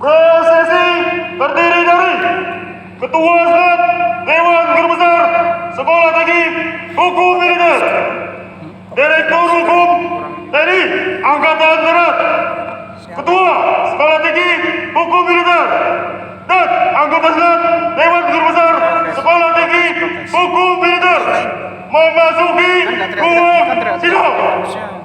PSSI terdiri dari Ketua Senat Dewan Guru Besar Sekolah Tinggi Hukum Militer, Direktur Hukum TNI Angkatan Darat, Ketua Sekolah Tinggi Hukum Militer, dan anggota Senat Dewan Guru Besar Sekolah Tinggi Hukum Militer memasuki ruang sidang.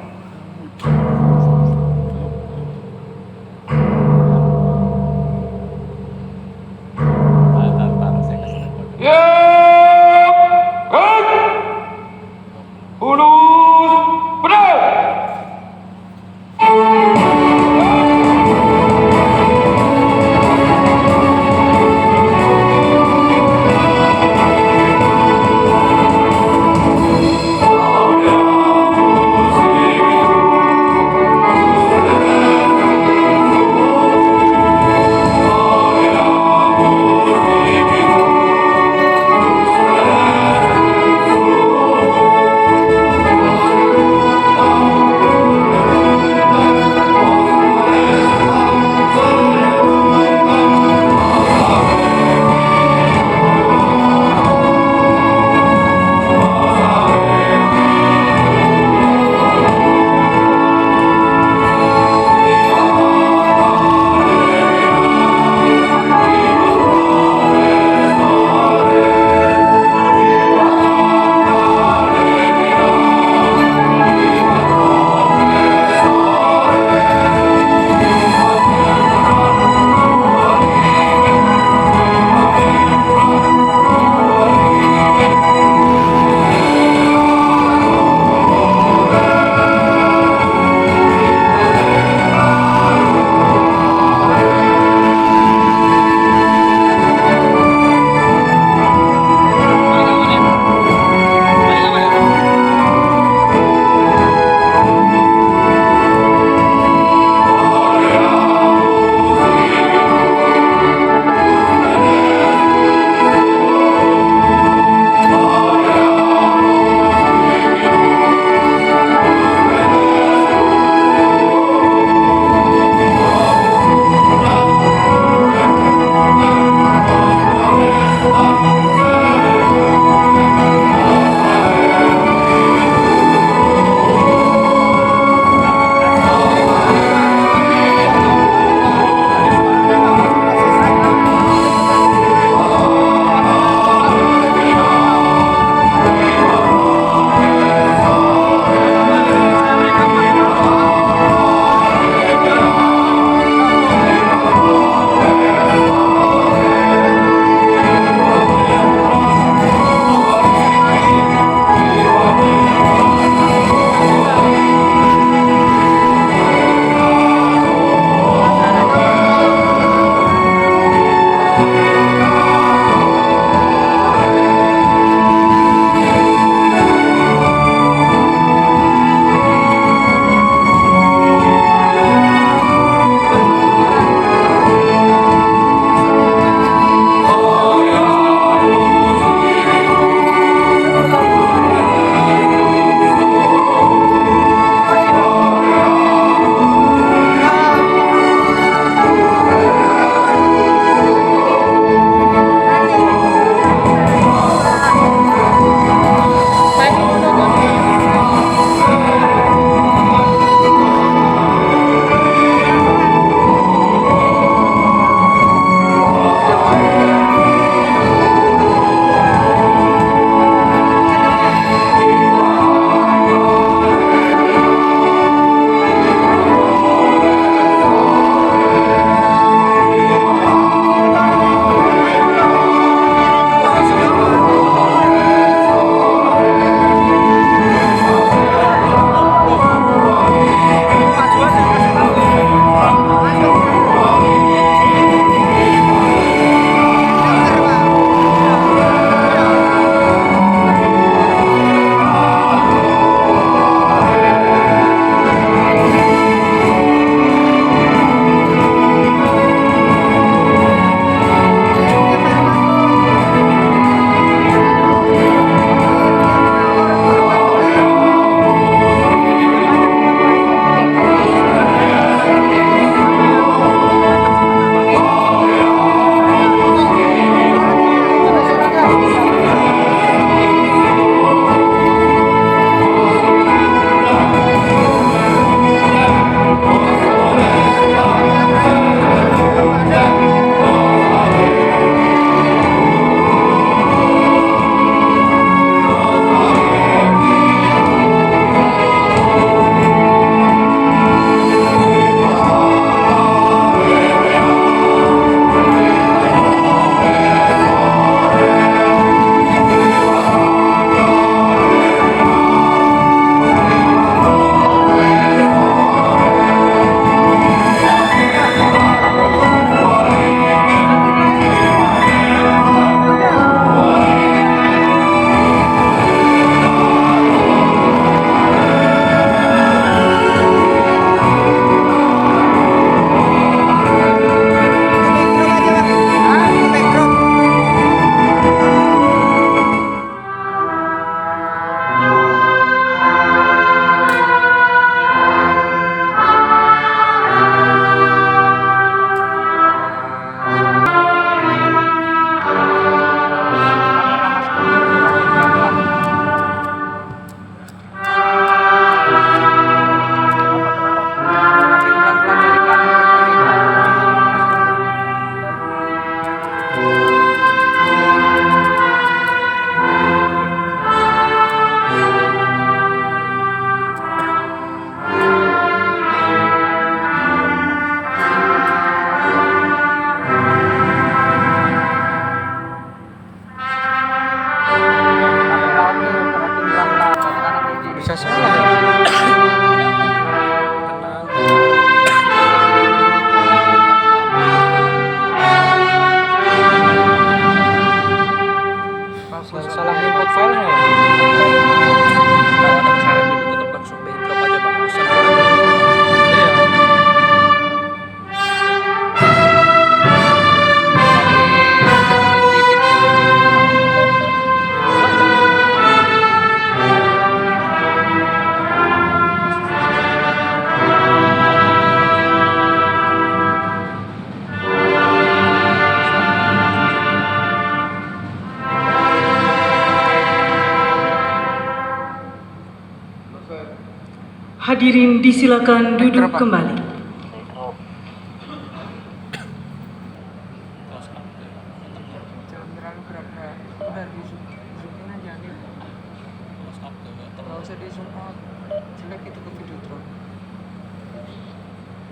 Hadirin disilakan duduk kembali.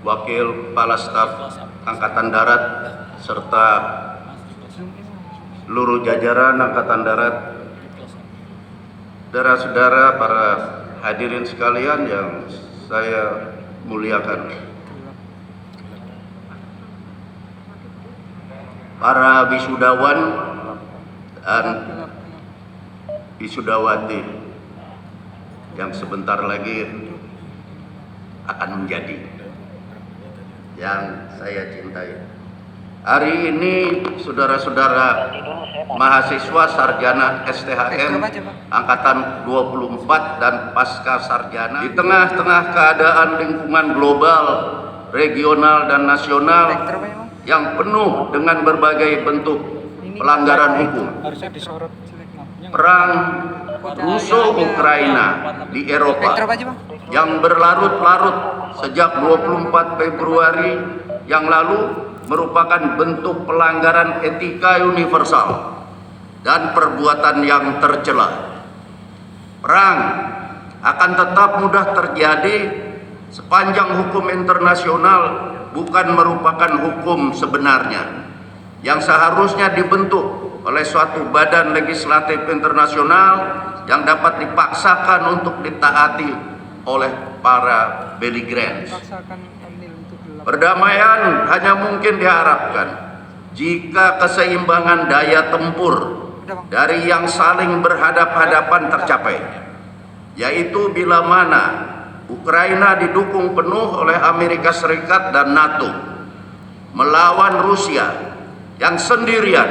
Wakil Kepala Staf Angkatan Darat serta seluruh jajaran Angkatan Darat, saudara-saudara, para hadirin sekalian yang saya muliakan, para wisudawan dan wisudawati yang sebentar lagi akan menjadi yang saya cintai. Hari ini saudara-saudara mahasiswa sarjana STHM angkatan 24 dan pasca sarjana, di tengah-tengah keadaan lingkungan global, regional dan nasional yang penuh dengan berbagai bentuk pelanggaran hukum, perang Rusia-Ukraina di Eropa yang berlarut-larut sejak 24 Februari yang lalu merupakan bentuk pelanggaran etika universal dan perbuatan yang tercela. Perang akan tetap mudah terjadi sepanjang hukum internasional bukan merupakan hukum sebenarnya yang seharusnya dibentuk oleh suatu badan legislatif internasional yang dapat dipaksakan untuk ditaati oleh para belligerents. Perdamaian hanya mungkin diharapkan jika keseimbangan daya tempur dari yang saling berhadap-hadapan tercapai, yaitu bila mana Ukraina didukung penuh oleh Amerika Serikat dan NATO melawan Rusia yang sendirian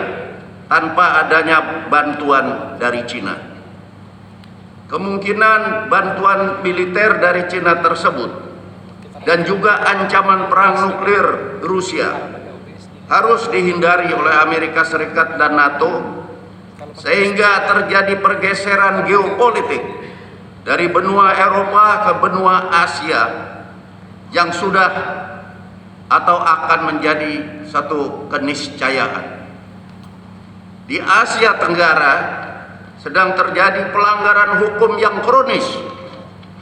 tanpa adanya bantuan dari Cina. Kemungkinan bantuan militer dari Cina tersebut dan juga ancaman perang nuklir Rusia harus dihindari oleh Amerika Serikat dan NATO, sehingga terjadi pergeseran geopolitik dari benua Eropa ke benua Asia yang sudah atau akan menjadi satu keniscayaan. Di Asia Tenggara sedang terjadi pelanggaran hukum yang kronis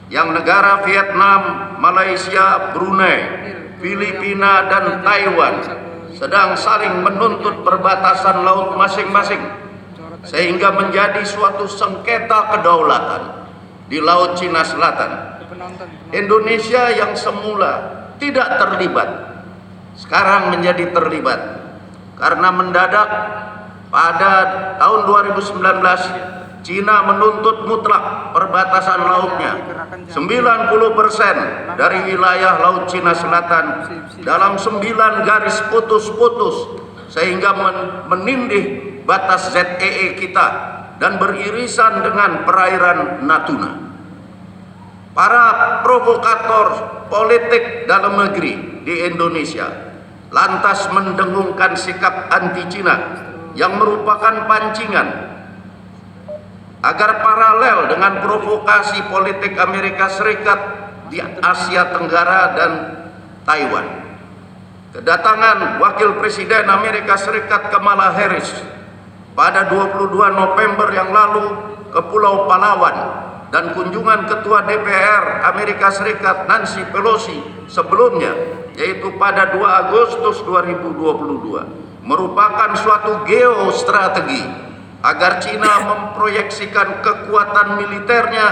yang negara Vietnam, Malaysia, Brunei, Filipina, dan Taiwan sedang saling menuntut perbatasan laut masing-masing, sehingga menjadi suatu sengketa kedaulatan di Laut Cina Selatan. Indonesia yang semula tidak terlibat sekarang menjadi terlibat karena mendadak pada tahun 2019 Cina menuntut mutlak perbatasan lautnya 90% dari wilayah Laut Cina Selatan dalam 9 garis putus-putus, sehingga menindih batas ZEE kita dan beririsan dengan perairan Natuna. Para provokator politik dalam negeri di Indonesia lantas mendengungkan sikap anti-Cina yang merupakan pancingan agar paralel dengan provokasi politik Amerika Serikat di Asia Tenggara dan Taiwan. Kedatangan Wakil Presiden Amerika Serikat Kamala Harris pada 22 November yang lalu ke Pulau Palawan dan kunjungan Ketua DPR Amerika Serikat Nancy Pelosi sebelumnya, yaitu pada 2 Agustus 2022, merupakan suatu geostrategi agar Cina memproyeksikan kekuatan militernya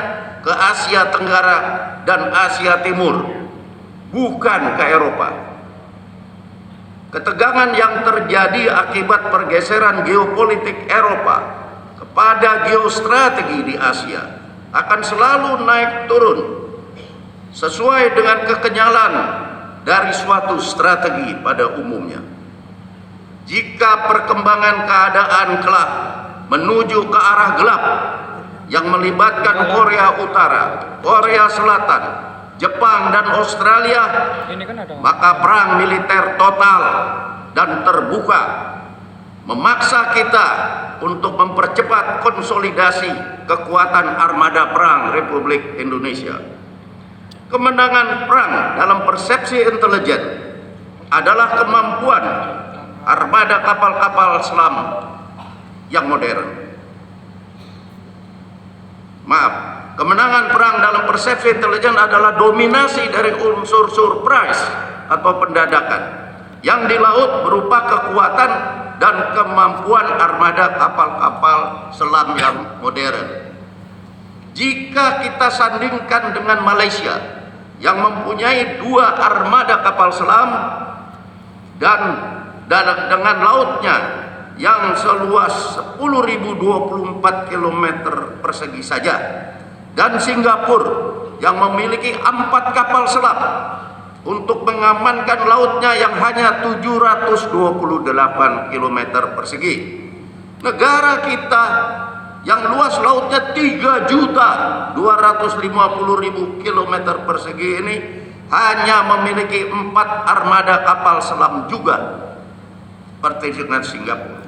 ke Asia Tenggara dan Asia Timur, bukan ke Eropa. Ketegangan yang terjadi akibat pergeseran geopolitik Eropa kepada geostrategi di Asia akan selalu naik turun sesuai dengan kekenyalan dari suatu strategi pada umumnya. Jika perkembangan keadaan kelak menuju ke arah gelap yang melibatkan Korea Utara, Korea Selatan, Jepang, dan Australia, maka perang militer total dan terbuka memaksa kita untuk mempercepat konsolidasi kekuatan armada perang Republik Indonesia. Kemenangan perang dalam persepsi intelijen adalah kemampuan armada kapal-kapal selam yang modern. Kemenangan perang dalam persepsi intelijen adalah dominasi dari unsur surprise atau pendadakan yang di laut berupa kekuatan dan kemampuan armada kapal-kapal selam yang modern. Jika kita sandingkan dengan Malaysia yang mempunyai 2 armada kapal selam dan dengan lautnya yang seluas 10.024 km persegi saja, dan Singapura yang memiliki 4 kapal selam untuk mengamankan lautnya yang hanya 728 km persegi. Negara kita yang luas lautnya 3.250.000 km persegi ini hanya memiliki 4 armada kapal selam juga seperti dengan Singapura.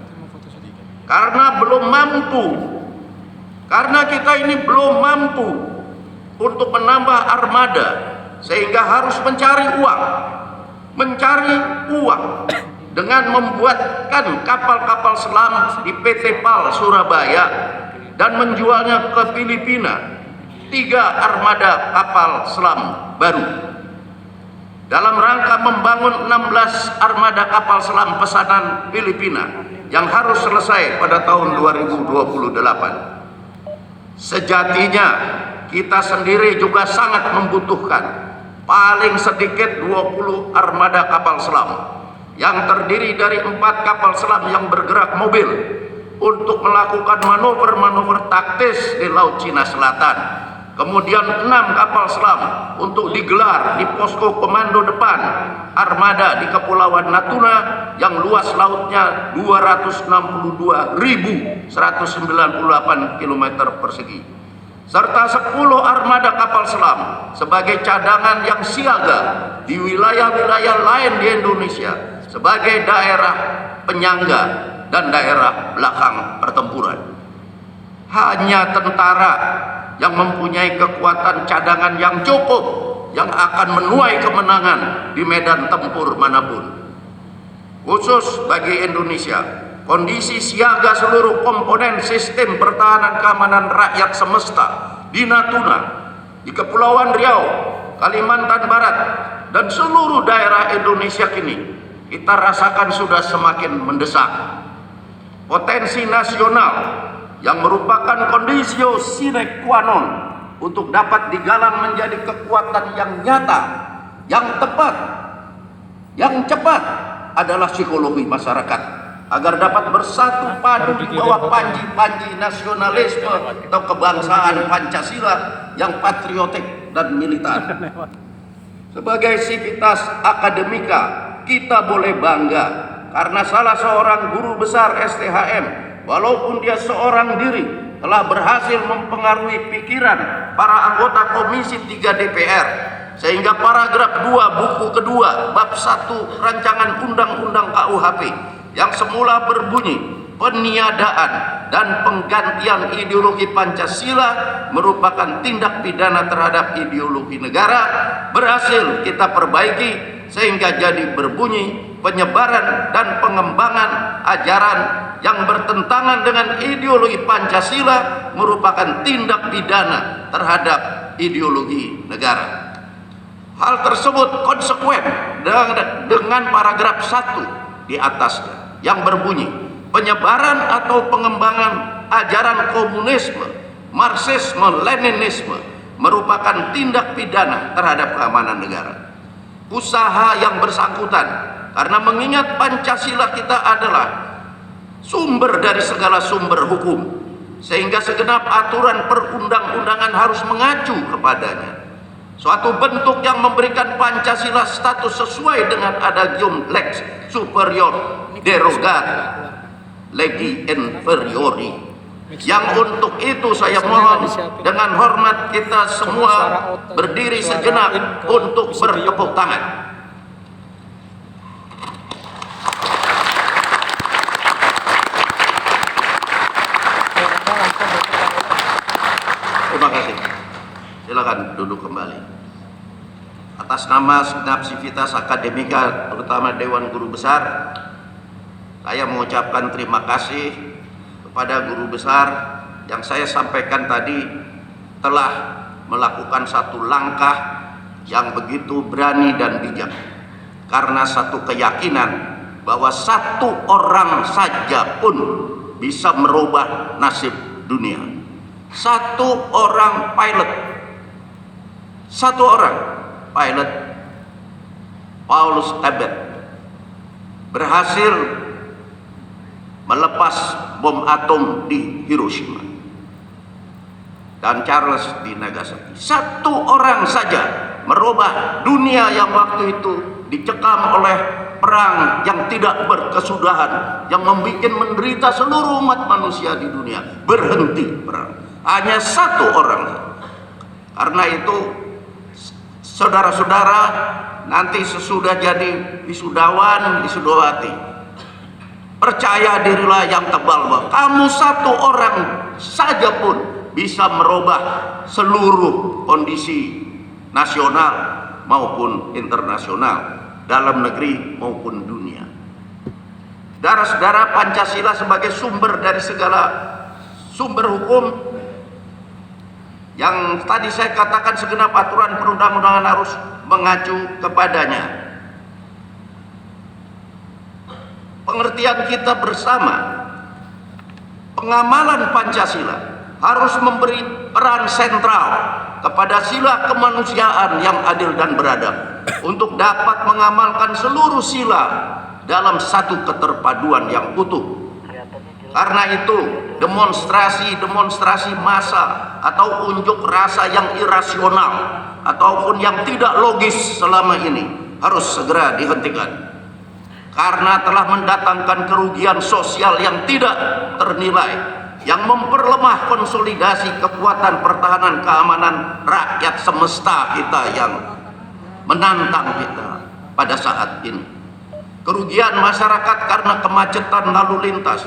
Karena kita ini belum mampu untuk menambah armada, sehingga harus mencari uang dengan membuatkan kapal-kapal selam di PT PAL Surabaya dan menjualnya ke Filipina 3 armada kapal selam baru dalam rangka membangun 16 armada kapal selam pesanan Filipina yang harus selesai pada tahun 2028. Sejatinya kita sendiri juga sangat membutuhkan paling sedikit 20 armada kapal selam yang terdiri dari 4 kapal selam yang bergerak mobil untuk melakukan manuver-manuver taktis di Laut Cina Selatan, kemudian 6 kapal selam untuk digelar di posko komando depan armada di Kepulauan Natuna yang luas lautnya 262.198 km persegi, serta 10 armada kapal selam sebagai cadangan yang siaga di wilayah-wilayah lain di Indonesia sebagai daerah penyangga dan daerah belakang pertempuran. Hanya tentara yang mempunyai kekuatan cadangan yang cukup yang akan menuai kemenangan di medan tempur manapun. Khusus bagi Indonesia, kondisi siaga seluruh komponen sistem pertahanan keamanan rakyat semesta di Natuna, di Kepulauan Riau, Kalimantan Barat, dan seluruh daerah Indonesia kini kita rasakan sudah semakin mendesak. Potensi nasional yang merupakan kondisio sine qua non untuk dapat digalang menjadi kekuatan yang nyata, yang tepat, yang cepat adalah psikologi masyarakat agar dapat bersatu padu di bawah panji-panji nasionalisme atau kebangsaan Pancasila yang patriotik dan militan. Sebagai sivitas akademika, kita boleh bangga karena salah seorang guru besar STHM, walaupun dia seorang diri, telah berhasil mempengaruhi pikiran para anggota Komisi 3 DPR, sehingga paragraf 2 buku kedua bab 1 rancangan undang-undang KUHP yang semula berbunyi peniadaan dan penggantian ideologi Pancasila merupakan tindak pidana terhadap ideologi negara berhasil kita perbaiki sehingga jadi berbunyi penyebaran dan pengembangan ajaran yang bertentangan dengan ideologi Pancasila merupakan tindak pidana terhadap ideologi negara. Hal tersebut konsekuen dengan paragraf 1 di atasnya yang berbunyi penyebaran atau pengembangan ajaran komunisme, Marxisme, Leninisme merupakan tindak pidana terhadap keamanan negara. Usaha yang bersangkutan karena mengingat Pancasila kita adalah sumber dari segala sumber hukum, sehingga segenap aturan perundang-undangan harus mengacu kepadanya. Suatu bentuk yang memberikan Pancasila status sesuai dengan adagium lex superior derogat legi inferiori, yang untuk itu saya mohon dengan hormat kita semua berdiri sejenak untuk bertepuk tangan. Terima kasih. Silakan duduk kembali. atas nama segenap sivitas akademika, terutama Dewan Guru Besar, saya mengucapkan terima kasih kepada guru besar yang saya sampaikan tadi telah melakukan satu langkah yang begitu berani dan bijak, karena satu keyakinan bahwa satu orang saja pun bisa merubah nasib dunia. Satu orang pilot, Paulus Ebert, berhasil melepas bom atom di Hiroshima dan Charles di Nagasaki. Satu orang saja merubah dunia yang waktu itu dicekam oleh perang yang tidak berkesudahan, yang membuat menderita seluruh umat manusia di dunia. Berhenti perang. Hanya satu orang. Karena itu, saudara-saudara, nanti sesudah jadi wisudawan, wisudawati, percaya dirilah yang tebal bahwa kamu satu orang saja pun bisa merubah seluruh kondisi nasional maupun internasional, dalam negeri maupun dunia. Saudara-saudara, Pancasila sebagai sumber dari segala sumber hukum yang tadi saya katakan segenap aturan perundang-undangan harus mengacu kepadanya. Pengertian kita bersama, pengamalan Pancasila harus memberi peran sentral kepada sila kemanusiaan yang adil dan beradab untuk dapat mengamalkan seluruh sila dalam satu keterpaduan yang utuh. Karena itu, demonstrasi massa atau unjuk rasa yang irasional ataupun yang tidak logis selama ini harus segera dihentikan, karena telah mendatangkan kerugian sosial yang tidak ternilai, yang memperlemah konsolidasi kekuatan pertahanan keamanan rakyat semesta kita yang menantang kita pada saat ini. Kerugian masyarakat karena kemacetan lalu lintas,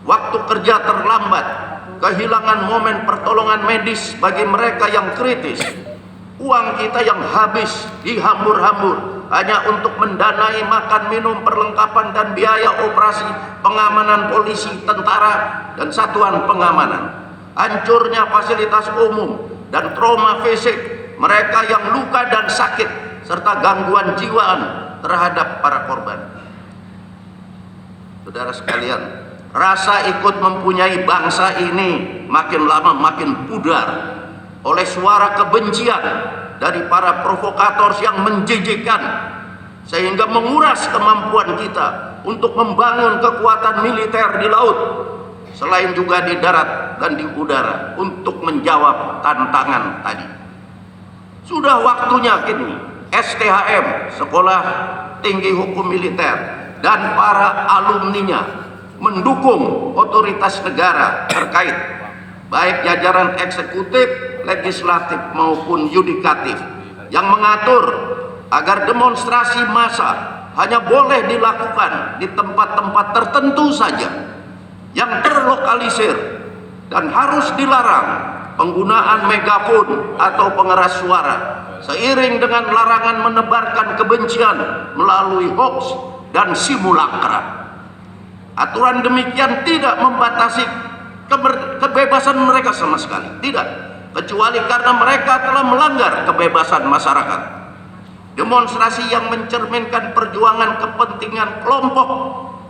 waktu kerja terlambat, kehilangan momen pertolongan medis bagi mereka yang kritis, uang kita yang habis dihambur-hambur hanya untuk mendanai makan minum, perlengkapan dan biaya operasi pengamanan polisi, tentara dan satuan pengamanan, hancurnya fasilitas umum dan trauma fisik mereka yang luka dan sakit, serta gangguan jiwaan terhadap para korban. Saudara sekalian, rasa ikut mempunyai bangsa ini makin lama makin pudar oleh suara kebencian dari para provokator yang menjijikkan, sehingga menguras kemampuan kita untuk membangun kekuatan militer di laut, selain juga di darat dan di udara, untuk menjawab tantangan tadi. Sudah waktunya kini STHM, Sekolah Tinggi Hukum Militer, dan para alumninya mendukung otoritas negara terkait, baik jajaran eksekutif, legislatif maupun yudikatif, yang mengatur agar demonstrasi massa hanya boleh dilakukan di tempat-tempat tertentu saja yang terlokalisir, dan harus dilarang penggunaan megafon atau pengeras suara, seiring dengan larangan menebarkan kebencian melalui hoax dan simulakra. Aturan demikian tidak membatasi kebebasan mereka sama sekali, tidak, kecuali karena mereka telah melanggar kebebasan masyarakat. Demonstrasi yang mencerminkan perjuangan kepentingan kelompok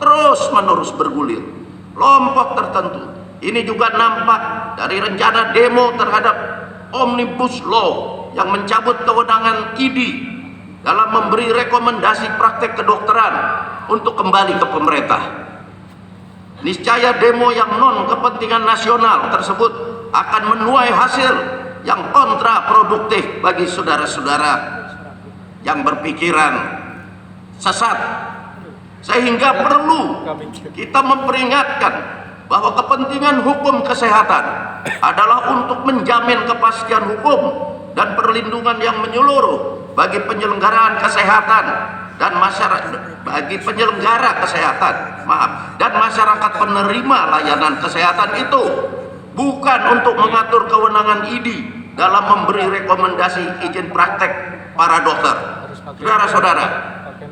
terus-menerus bergulir, kelompok tertentu. Ini juga nampak dari rencana demo terhadap Omnibus Law yang mencabut kewenangan ID dalam memberi rekomendasi praktek kedokteran untuk kembali ke pemerintah. Niscaya demo yang non kepentingan nasional tersebut akan menuai hasil yang kontraproduktif bagi saudara-saudara yang berpikiran sesat, sehingga perlu kita memperingatkan bahwa kepentingan hukum kesehatan adalah untuk menjamin kepastian hukum dan perlindungan yang menyeluruh bagi penyelenggaraan kesehatan dan masyarakat, bagi penyelenggara kesehatan, dan masyarakat penerima layanan kesehatan itu, bukan untuk mengatur kewenangan ID dalam memberi rekomendasi izin praktek para dokter. Saudara-saudara,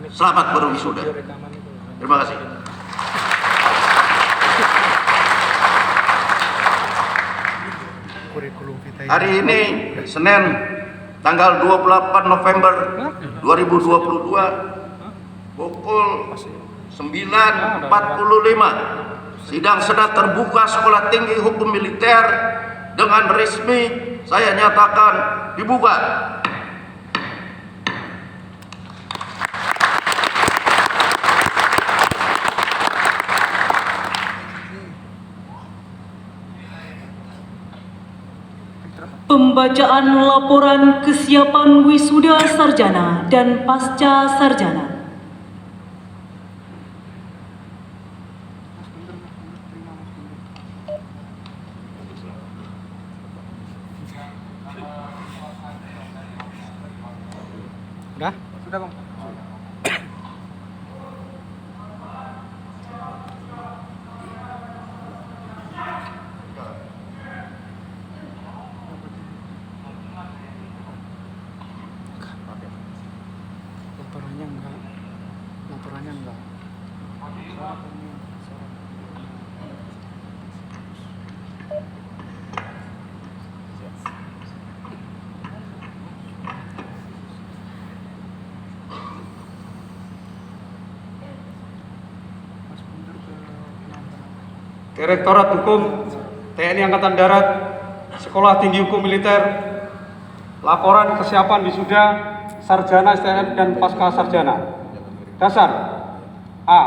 selamat berwisuda. Terima kasih. Hari ini Senin tanggal 28 November 2022 pukul 9.45 sidang senat terbuka Sekolah Tinggi Hukum Militer dengan resmi saya nyatakan dibuka. Pembacaan laporan kesiapan wisuda sarjana dan pasca sarjana. Sudah? Sudah, Bang. Laporannya enggak. Direktorat Hukum TNI Angkatan Darat, Sekolah Tinggi Hukum Militer, laporan kesiapan wisuda sarjana STM dan pasca sarjana. Dasar A.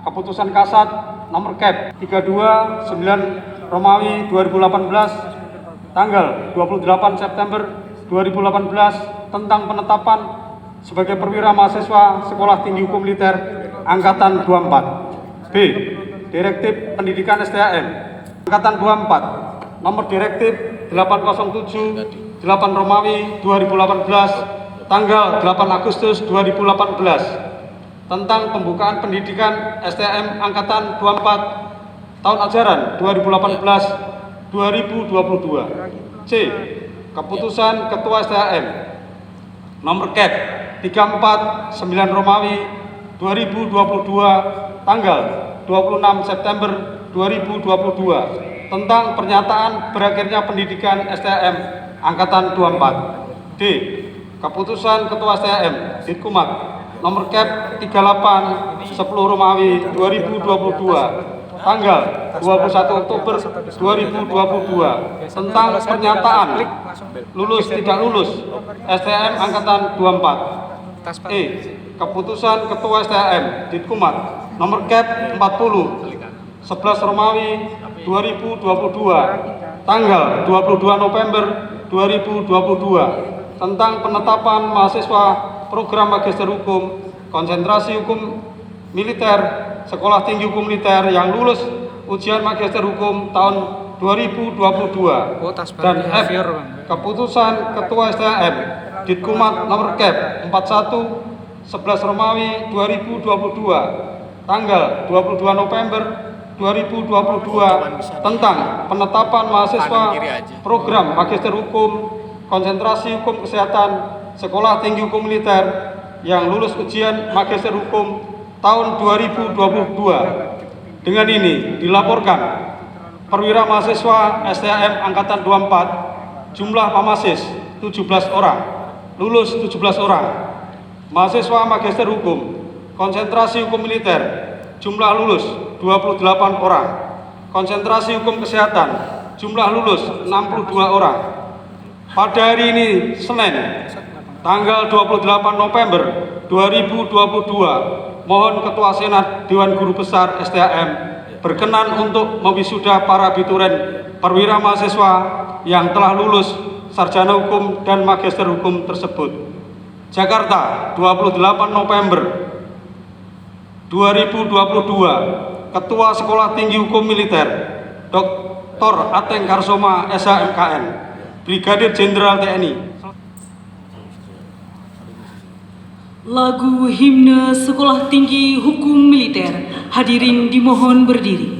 Keputusan Kasat nomor Cap 32 9 Romawi 2018 tanggal 28 September 2018 tentang penetapan sebagai perwira mahasiswa Sekolah Tinggi Hukum Militer Angkatan 24. B. Direktif Pendidikan STM Angkatan 24 nomor Direktif 807 8 Romawi 2018 tanggal 8 Agustus 2018 tentang pembukaan pendidikan STM Angkatan 24 tahun ajaran 2018-2022. C. Keputusan Ketua STM nomor Cap 34 9 Romawi 2022 tanggal 26 September 2022 tentang pernyataan berakhirnya pendidikan STM Angkatan 24. D. Keputusan Ketua STM Ditkumat nomor Cap 38 10 Romawi 2022 tanggal 21 Oktober 2022 tentang pernyataan lulus tidak lulus STM Angkatan 24. E. Keputusan Ketua STM Ditkumat nomor Cap 40 11 Romawi 2022 tanggal 22 November 2022 tentang penetapan mahasiswa program Magister Hukum konsentrasi hukum militer Sekolah Tinggi Hukum Militer yang lulus ujian Magister Hukum tahun 2022 dan F. Keputusan Ketua STM Ditkumat nomor Cap 41 11 Romawi 2022 tanggal 22 November 2022 tentang penetapan mahasiswa program Magister Hukum konsentrasi hukum kesehatan Sekolah Tinggi Hukum Militer yang lulus ujian Magister Hukum tahun 2022. Dengan ini dilaporkan perwira mahasiswa STM Angkatan 24 jumlah pamasis 17 orang, lulus 17 orang. Mahasiswa Magister Hukum konsentrasi hukum militer jumlah lulus 28 orang. Konsentrasi hukum kesehatan jumlah lulus 62 orang. Pada hari ini Senin tanggal 28 November 2022, mohon Ketua Senat Dewan Guru Besar STM berkenan untuk mewisuda para bituren perwira mahasiswa yang telah lulus sarjana hukum dan magister hukum tersebut. Jakarta, 28 November 2022, Ketua Sekolah Tinggi Hukum Militer Dr. Ateng Karsoma SHMKN, Brigadir Jenderal TNI. Lagu himne Sekolah Tinggi Hukum Militer, hadirin dimohon berdiri.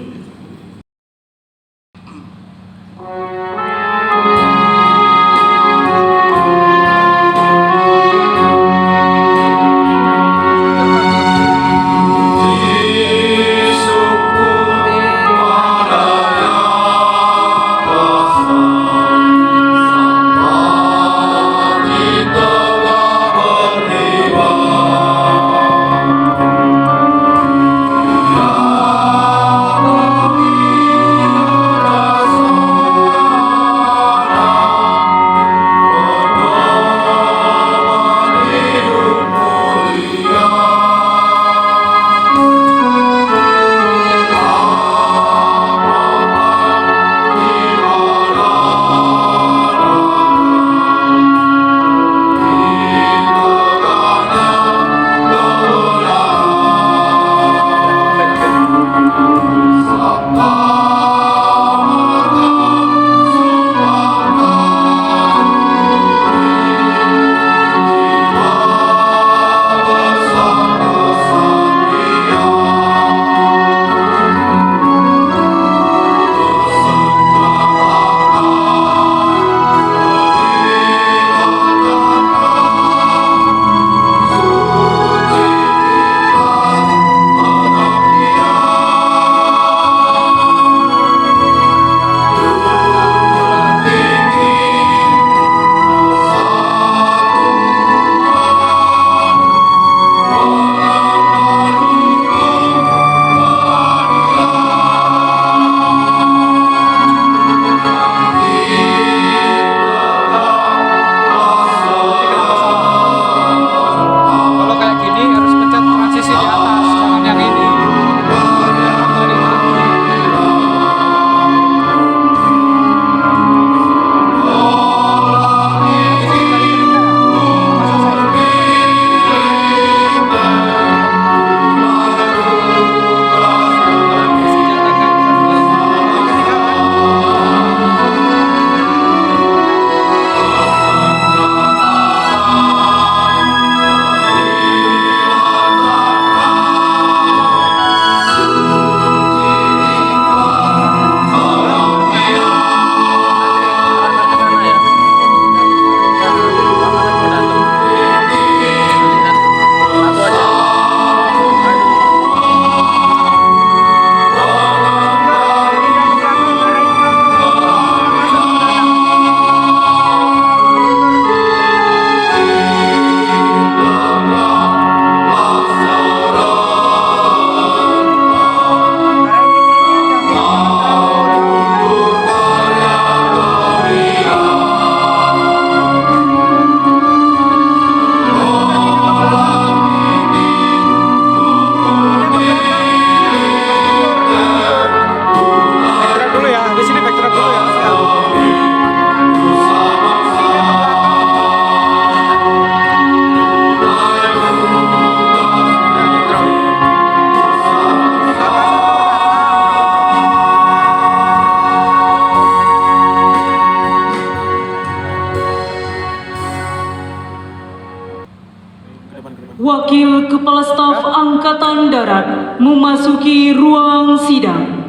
Wakil Kepala Staf Angkatan Darat memasuki ruang sidang.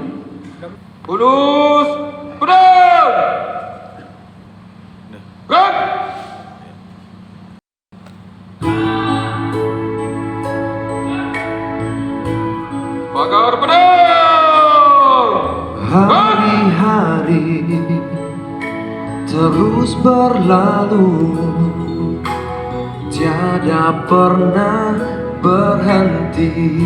Ulus, berang! Gerak! Pagar pedang! Hari-hari terus berlalu, tiada pernah berhenti.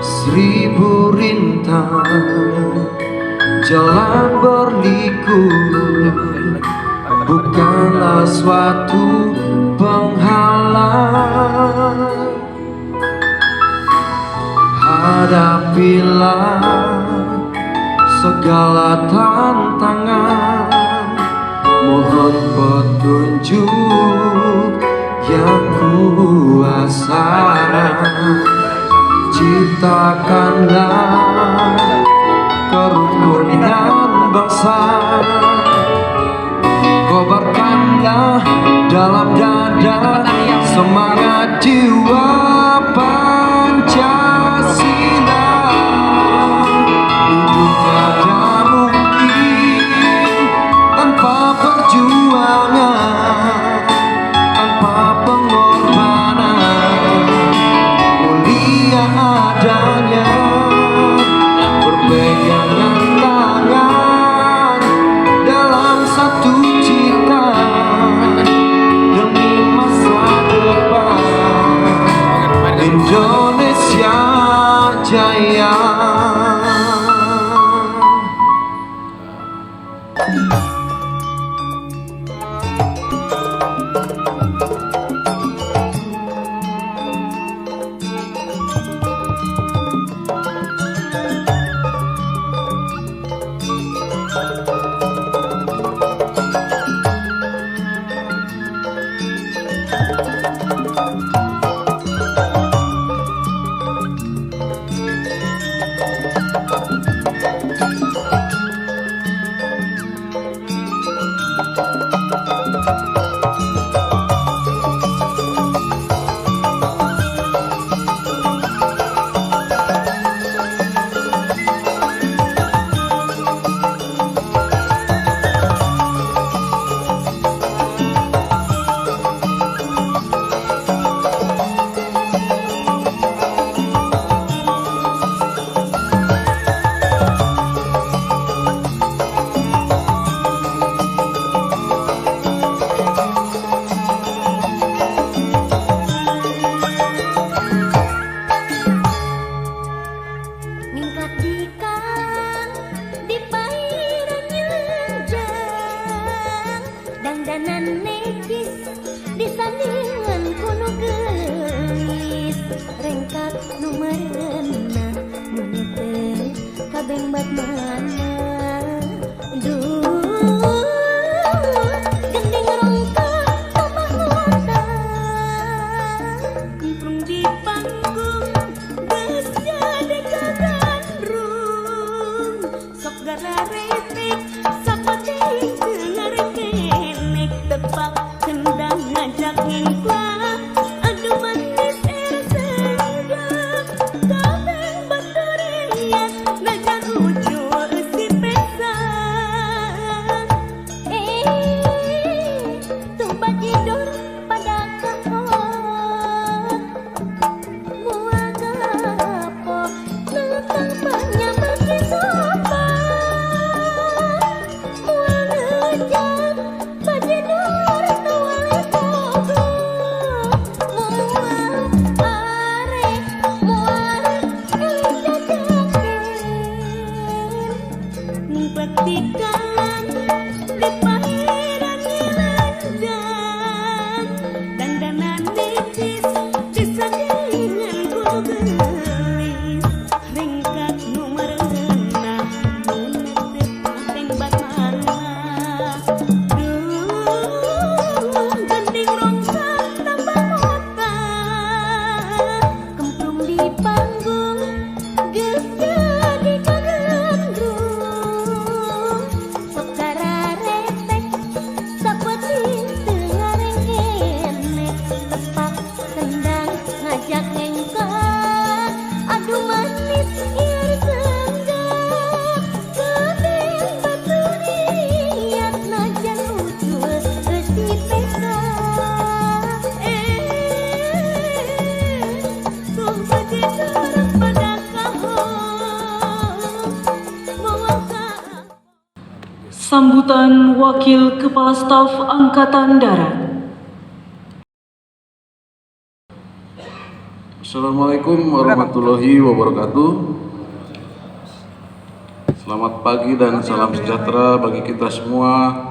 Seribu rintang jalan berliku bukanlah suatu penghalang. Hadapilah segala tantangan, mohon petunjuk yang kuasa. Ciptakanlah kerukunan bangsa, kobarkanlah dalam dada semangat jiwa Pancasila. Hidup tiada mungkin tanpa perjuangan, tanpa pengorbanan. Mulia adanya berpegangan tangan dalam satu cita demi masa depan Indonesia Jaya. Ningkatikan di pairan nyejang, dangdanan nekis di sandingan kuno gelis, rengkat nomor euna munete kabeng bat mana. Duh, gending rongka tamah mata, kumprung di panggung geus jadi kagandrung, sok gararetik sapating dengarekenek tepak kendang ngajak ngingklah. Aduh manis senja kabeng batureyak najan ujul si sambutan Wakil Kepala Staf Angkatan Darat. Assalamualaikum warahmatullahi wabarakatuh. Selamat pagi dan salam sejahtera bagi kita semua.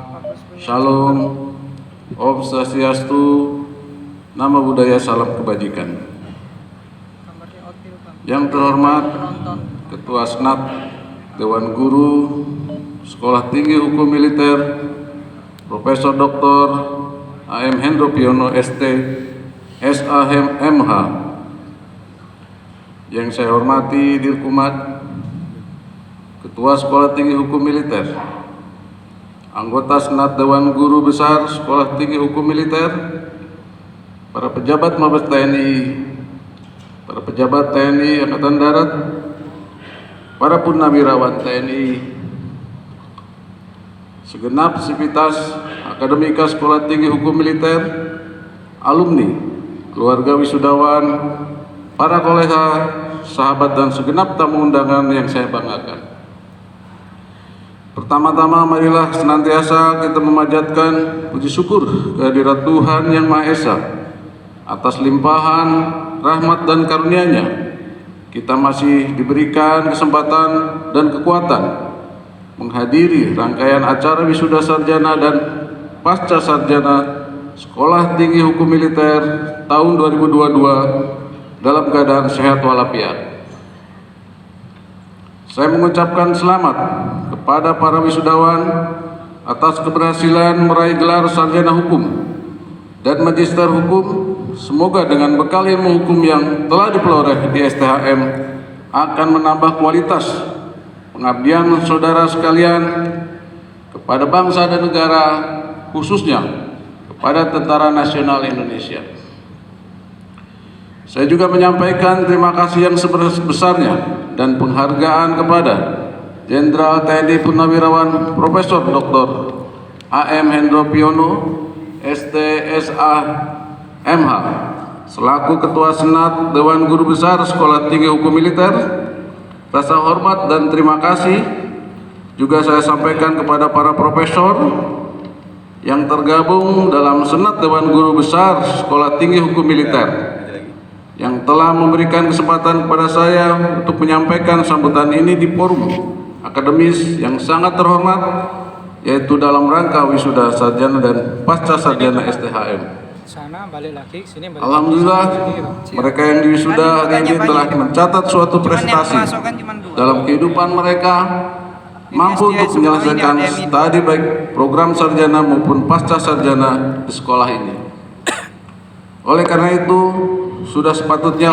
Shalom, Om Swastiastu, Nama Budaya, Salam Kebajikan. Yang terhormat Ketua Senat Dewan Guru Sekolah Tinggi Hukum Militer Profesor Dr. A.M. Hendro Priyono ST SAMH, yang saya hormati Dirkumat, Ketua Sekolah Tinggi Hukum Militer, anggota Senat Dewan Guru Besar Sekolah Tinggi Hukum Militer, para pejabat Mabes TNI, para pejabat TNI Angkatan Darat, para purnawirawan TNI, segenap sivitas akademika Sekolah Tinggi Hukum Militer, alumni, keluarga wisudawan, para kolega, sahabat dan segenap tamu undangan yang saya banggakan. Pertama-tama marilah senantiasa kita memanjatkan puji syukur kehadirat Tuhan Yang Maha Esa atas limpahan rahmat dan karunia-Nya. Kita masih diberikan kesempatan dan kekuatan menghadiri rangkaian acara wisuda sarjana dan pasca sarjana Sekolah Tinggi Hukum Militer tahun 2022 dalam keadaan sehat walafiat. Saya mengucapkan selamat kepada para wisudawan atas keberhasilan meraih gelar sarjana hukum dan magister hukum. Semoga dengan bekal ilmu hukum yang telah diperoleh di STHM akan menambah kualitas pengabdian saudara sekalian kepada bangsa dan negara, khususnya kepada Tentara Nasional Indonesia. Saya juga menyampaikan terima kasih yang sebesar-besarnya dan penghargaan kepada Jenderal TNI Purnawirawan Profesor Dr. A.M. Hendro Priyono STSA.MH selaku Ketua Senat Dewan Guru Besar Sekolah Tinggi Hukum Militer. Rasa hormat dan terima kasih juga saya sampaikan kepada para profesor yang tergabung dalam Senat Dewan Guru Besar Sekolah Tinggi Hukum Militer yang telah memberikan kesempatan kepada saya untuk menyampaikan sambutan ini di forum akademis yang sangat terhormat, yaitu dalam rangka wisuda sarjana dan pasca sarjana STHM. Sana balik lagi sini balik. Alhamdulillah, mereka yang diwisuda hari ini telah mencatat suatu prestasi dalam kehidupan mereka, mampu untuk menyelesaikan studi baik program sarjana maupun pasca sarjana di sekolah ini. Oleh karena itu, sudah sepatutnya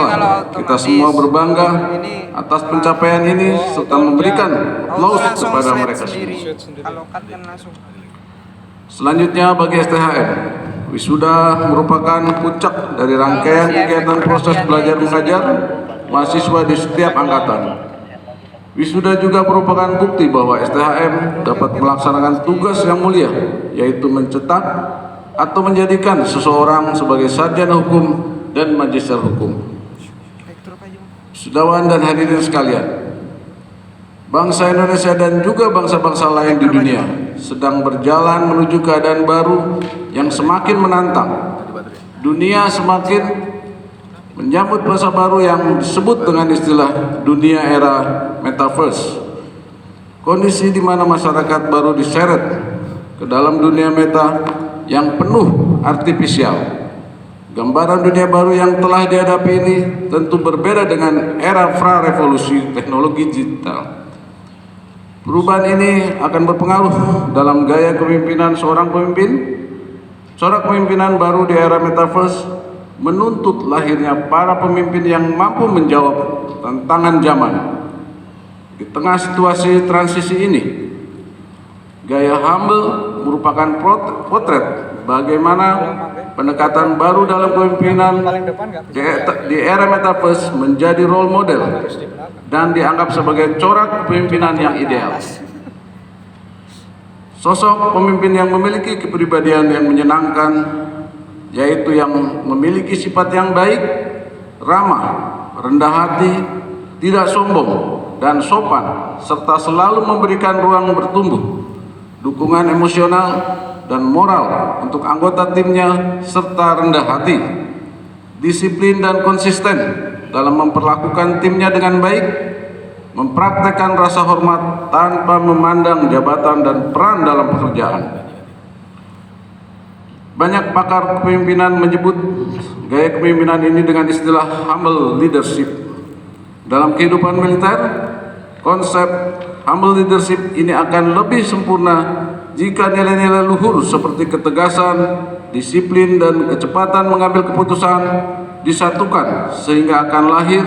kita semua berbangga atas pencapaian ini serta memberikan aplaus kepada mereka semua. Selanjutnya bagi STHM, wisuda merupakan puncak dari rangkaian kegiatan proses belajar mengajar mahasiswa di setiap angkatan. Wisuda juga merupakan bukti bahwa STHM dapat melaksanakan tugas yang mulia, yaitu mencetak atau menjadikan seseorang sebagai sarjana hukum dan magister hukum. Wisudawan dan hadirin sekalian, bangsa Indonesia dan juga bangsa-bangsa lain di dunia sedang berjalan menuju keadaan baru yang semakin menantang. Dunia semakin menyambut masa baru yang disebut dengan istilah dunia era metaverse. Kondisi di mana masyarakat baru diseret ke dalam dunia meta yang penuh artifisial. Gambaran dunia baru yang telah dihadapi ini tentu berbeda dengan era pra-revolusi teknologi digital. Perubahan ini akan berpengaruh dalam gaya kepemimpinan seorang pemimpin. Corak kepemimpinan baru di era metaverse menuntut lahirnya para pemimpin yang mampu menjawab tantangan zaman. Di tengah situasi transisi ini, gaya humble merupakan potret bagaimana pendekatan baru dalam kepemimpinan di era metaverse menjadi role model dan dianggap sebagai corak kepemimpinan yang ideal. Sosok pemimpin yang memiliki kepribadian yang menyenangkan, yaitu yang memiliki sifat yang baik, ramah, rendah hati, tidak sombong, dan sopan, serta selalu memberikan ruang bertumbuh, dukungan emosional dan moral untuk anggota timnya, serta rendah hati, disiplin dan konsisten dalam memperlakukan timnya dengan baik, mempraktekkan rasa hormat tanpa memandang jabatan dan peran dalam pekerjaan. Banyak pakar kepemimpinan menyebut gaya kepemimpinan ini dengan istilah humble leadership. Dalam kehidupan militer, konsep humble leadership ini akan lebih sempurna jika nilai-nilai luhur seperti ketegasan, disiplin, dan kecepatan mengambil keputusan disatukan sehingga akan lahir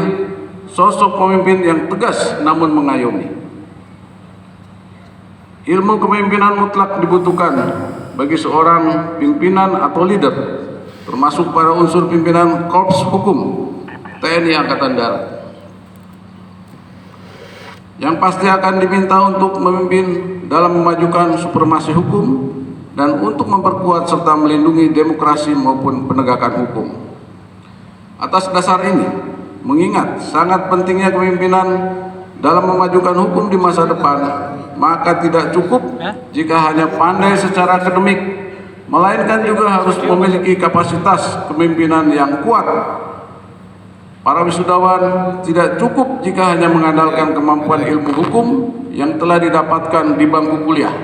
sosok pemimpin yang tegas namun mengayomi. Ilmu kepemimpinan mutlak dibutuhkan bagi seorang pimpinan atau leader, termasuk para unsur pimpinan Korps Hukum TNI Angkatan Darat, yang pasti akan diminta untuk memimpin dalam memajukan supremasi hukum dan untuk memperkuat serta melindungi demokrasi maupun penegakan hukum. Atas dasar ini, mengingat sangat pentingnya kepemimpinan dalam memajukan hukum di masa depan, maka tidak cukup jika hanya pandai secara akademik, melainkan juga harus memiliki kapasitas kepemimpinan yang kuat. Para wisudawan tidak cukup jika hanya mengandalkan kemampuan ilmu hukum yang telah didapatkan di bangku kuliah.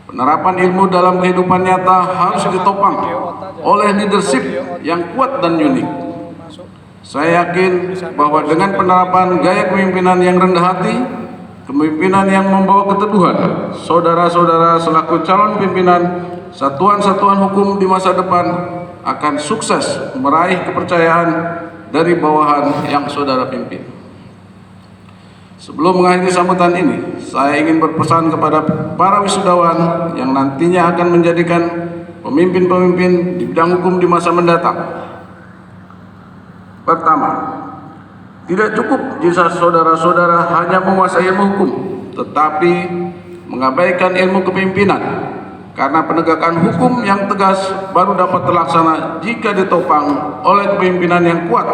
Penerapan ilmu dalam kehidupan nyata harus ditopang oleh leadership yang kuat dan unik. Saya yakin bahwa dengan penerapan gaya kepemimpinan yang rendah hati, kepemimpinan yang membawa keteduhan, saudara-saudara selaku calon pimpinan satuan-satuan hukum di masa depan akan sukses meraih kepercayaan dari bawahan yang saudara pimpin. Sebelum mengakhiri sambutan ini, saya ingin berpesan kepada para wisudawan yang nantinya akan menjadikan pemimpin-pemimpin di bidang hukum di masa mendatang. Pertama, tidak cukup jika saudara-saudara hanya menguasai ilmu hukum, tetapi mengabaikan ilmu kepemimpinan, karena penegakan hukum yang tegas baru dapat terlaksana jika ditopang oleh kepemimpinan yang kuat.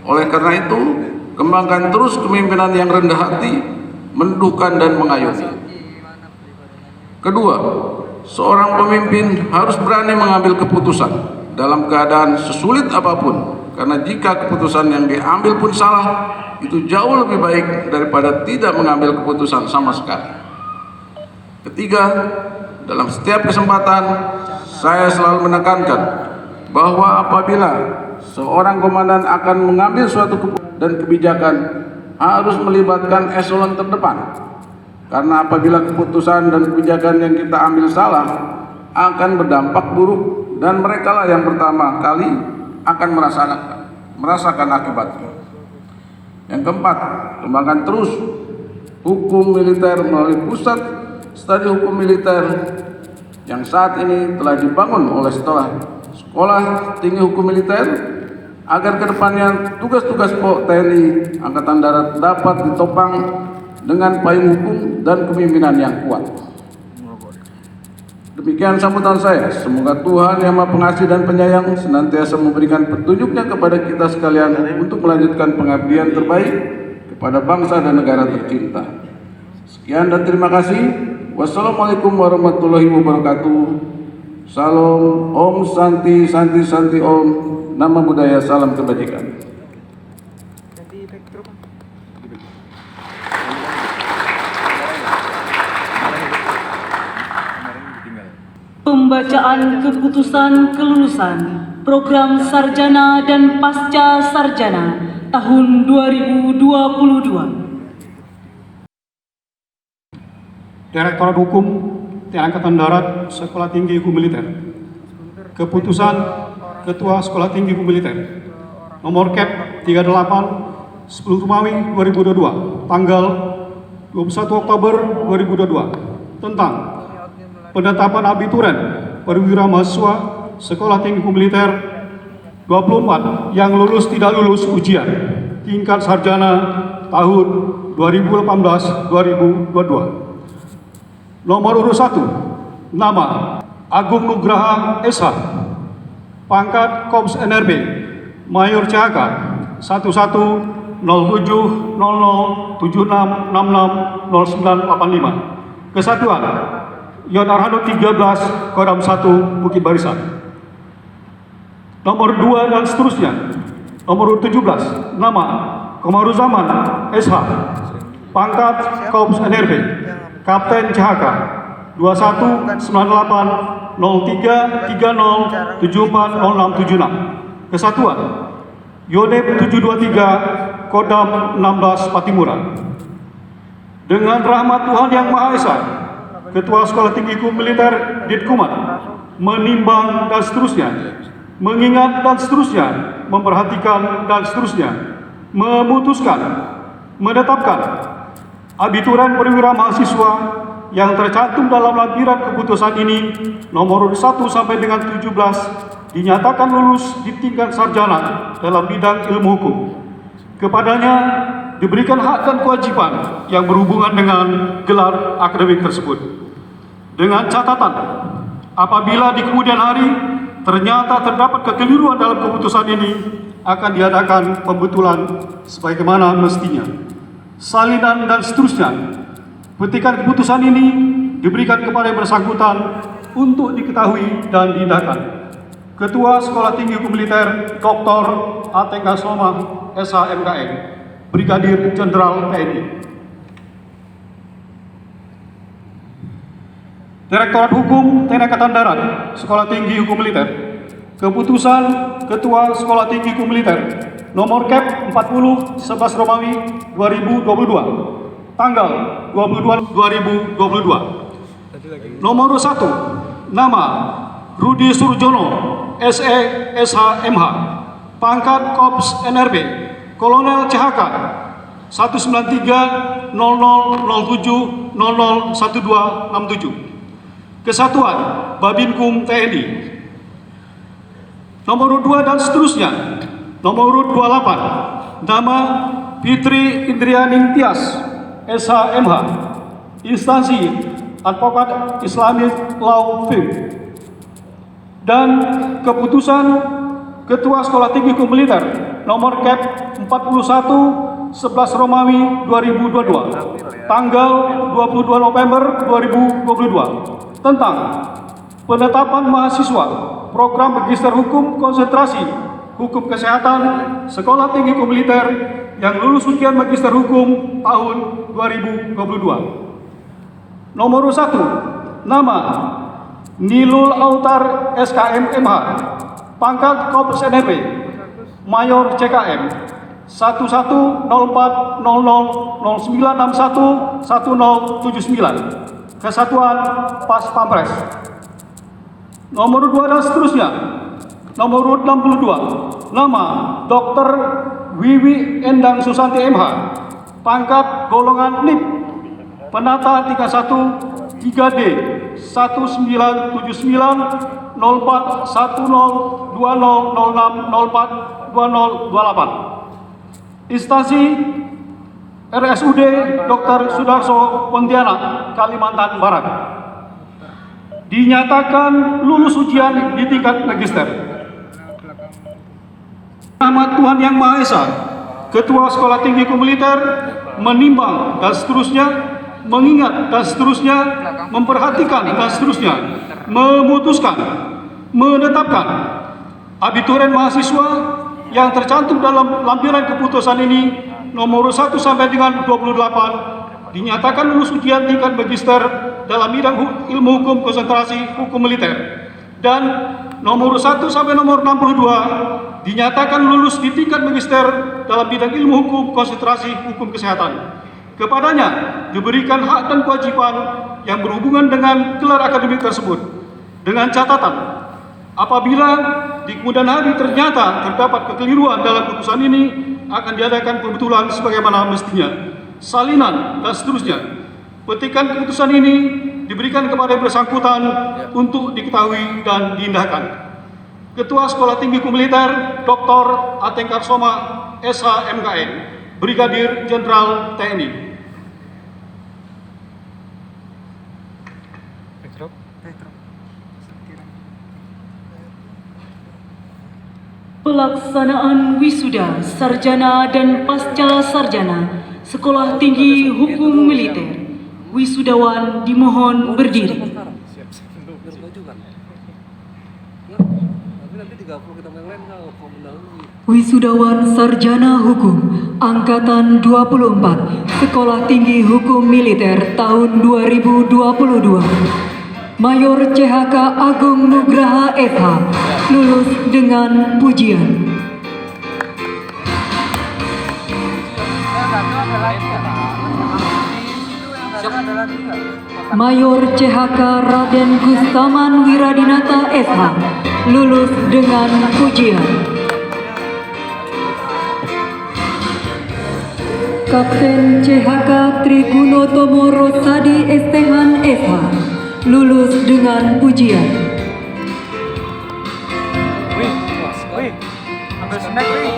Oleh karena itu, kembangkan terus kepemimpinan yang rendah hati, meneduhkan dan mengayomi. Kedua, seorang pemimpin harus berani mengambil keputusan dalam keadaan sesulit apapun, karena jika keputusan yang diambil pun salah, itu jauh lebih baik daripada tidak mengambil keputusan sama sekali. Ketiga, dalam setiap kesempatan saya selalu menekankan bahwa apabila seorang komandan akan mengambil suatu keputusan dan kebijakan, harus melibatkan eselon terdepan, karena apabila keputusan dan kebijakan yang kita ambil salah akan berdampak buruk dan merekalah yang pertama kali akan merasakan akibatnya. Yang keempat, kembangkan terus hukum militer melalui pusat studi hukum militer yang saat ini telah dibangun oleh Sekolah Tinggi Hukum Militer, agar kedepannya tugas-tugas TNI Angkatan Darat dapat ditopang dengan payung hukum dan kepemimpinan yang kuat. Demikian sambutan saya. Semoga Tuhan Yang Maha Pengasih dan Penyayang senantiasa memberikan petunjuknya kepada kita sekalian untuk melanjutkan pengabdian terbaik kepada bangsa dan negara tercinta. Sekian dan terima kasih. Wassalamualaikum warahmatullahi wabarakatuh. Salam, Om Santi Santi Santi Om. Nama budaya, salam kebajikan. Pembacaan keputusan kelulusan program sarjana dan pasca sarjana tahun 2022. Direktorat Hukum TNI Angkatan Darat Sekolah Tinggi Hukum Militer. Keputusan Ketua Sekolah Tinggi Hukum Militer nomor Cap 38 10 Romawi 2022 tanggal 21 Oktober 2022 tentang penetapan abituren perwira mahasiswa Sekolah Tinggi Hukum Militer 24 yang lulus tidak lulus ujian tingkat sarjana tahun 2018-2022. Nomor urut 1, nama Agung Nugraha SH, pangkat Korps NRB, Mayor CHK 11070076660985, Kesatuan Yon Arhanud 13 Kodam 1 Bukit Barisan. Nomor 2 dan seterusnya. Nomor 17 nama Komaruzaman SH, pangkat Korps NRB, Kapten CHK 2198 03 30 740676. Kesatuan Yonep 723 Kodam 16 Patimura. Dengan rahmat Tuhan Yang Maha Esa, Ketua Sekolah Tinggi Hukum Militer Ditkumat menimbang dan seterusnya, mengingat dan seterusnya, memperhatikan dan seterusnya, memutuskan, menetapkan abituran perwira mahasiswa yang tercantum dalam lampiran keputusan ini nomor 1 sampai dengan 17 dinyatakan lulus di tingkat sarjana dalam bidang ilmu hukum. Kepadanya diberikan hak dan kewajiban yang berhubungan dengan gelar akademik tersebut. Dengan catatan, apabila di kemudian hari ternyata terdapat kekeliruan dalam keputusan ini, akan diadakan pembetulan sebagaimana mestinya. Salinan dan seterusnya, petikan keputusan ini diberikan kepada yang bersangkutan untuk diketahui dan diindahkan. Ketua Sekolah Tinggi Hukum Militer Dr. Atengka Soma SHMKN, Brigadir Jenderal TNI. Direktorat Hukum TNI Angkatan Darat Sekolah Tinggi Hukum Militer. Keputusan Ketua Sekolah Tinggi Hukum Militer nomor Kep 40 11 Romawi 2022 tanggal 22 2022. Nomor 1 nama Rudi Surjono SE SHMH, pangkat Korps NRB, Kolonel CHK 193 0007 001267. Kesatuan Babinkum TNI. Nomor 2 dan seterusnya. Nomor 28 nama Fitri Indrianing Tias SHMH, instansi Advokat Islamic Law Firm. Dan keputusan Ketua Sekolah Tinggi Hukum Militer nomor Kep 41 11 Romawi 2022 tanggal 22 November 2022 tentang penetapan mahasiswa program Magister Hukum Konsentrasi Hukum Kesehatan Sekolah Tinggi Hukum Militer yang lulus ujian Magister Hukum tahun 2022. Nomor 1 nama Nilul Autar SKM MH, pangkat Korps NRB, Mayor CKM 110009611079, Kesatuan Pas Pampres. Nomor 2 dan seterusnya. Nomor 62 nama Dr. Wiwi Endang Susanti MH, pangkat golongan NIP, penata tingkat 1 3D 1979 04 10 20 06 04 2028. Instansi RSUD Dr. Sudarso Pontianak, Kalimantan Barat. Dinyatakan lulus ujian di tingkat magister. Rahmat Tuhan Yang Maha Esa, Ketua Sekolah Tinggi Hukum Militer menimbang dan seterusnya, mengingat dan seterusnya, memperhatikan dan seterusnya, memutuskan, menetapkan abiturian mahasiswa yang tercantum dalam lampiran keputusan ini nomor 1 sampai dengan 28 dinyatakan lulus ujian tingkat magister dalam bidang ilmu hukum konsentrasi hukum militer, dan nomor 1 sampai nomor 62 dinyatakan lulus di tingkat magister dalam bidang ilmu hukum konsentrasi hukum kesehatan. Kepadanya diberikan hak dan kewajiban yang berhubungan dengan gelar akademik tersebut. Dengan catatan, apabila di kemudian hari ternyata terdapat kekeliruan dalam keputusan ini, akan diadakan pembetulan sebagaimana mestinya. Salinan dan seterusnya. Petikan keputusan ini diberikan kepada yang bersangkutan untuk diketahui dan diindahkan. Ketua Sekolah Tinggi Hukum Militer Dr. Atengka Soma SHMKN, Brigadir Jenderal TNI. Pelaksanaan wisuda sarjana dan pasca sarjana Sekolah Tinggi Hukum Militer Wisudawan dimohon berdiri. Wisudawan Sarjana Hukum Angkatan 24 Sekolah Tinggi Hukum Militer tahun 2022. Mayor CHK Agung Nugraha SH lulus dengan pujian. Mayor CHK Raden Gustaman Wiradinata SH lulus dengan pujian. Kapten CHK Trigunotomo Rosadi Estehan SH lulus dengan pujian.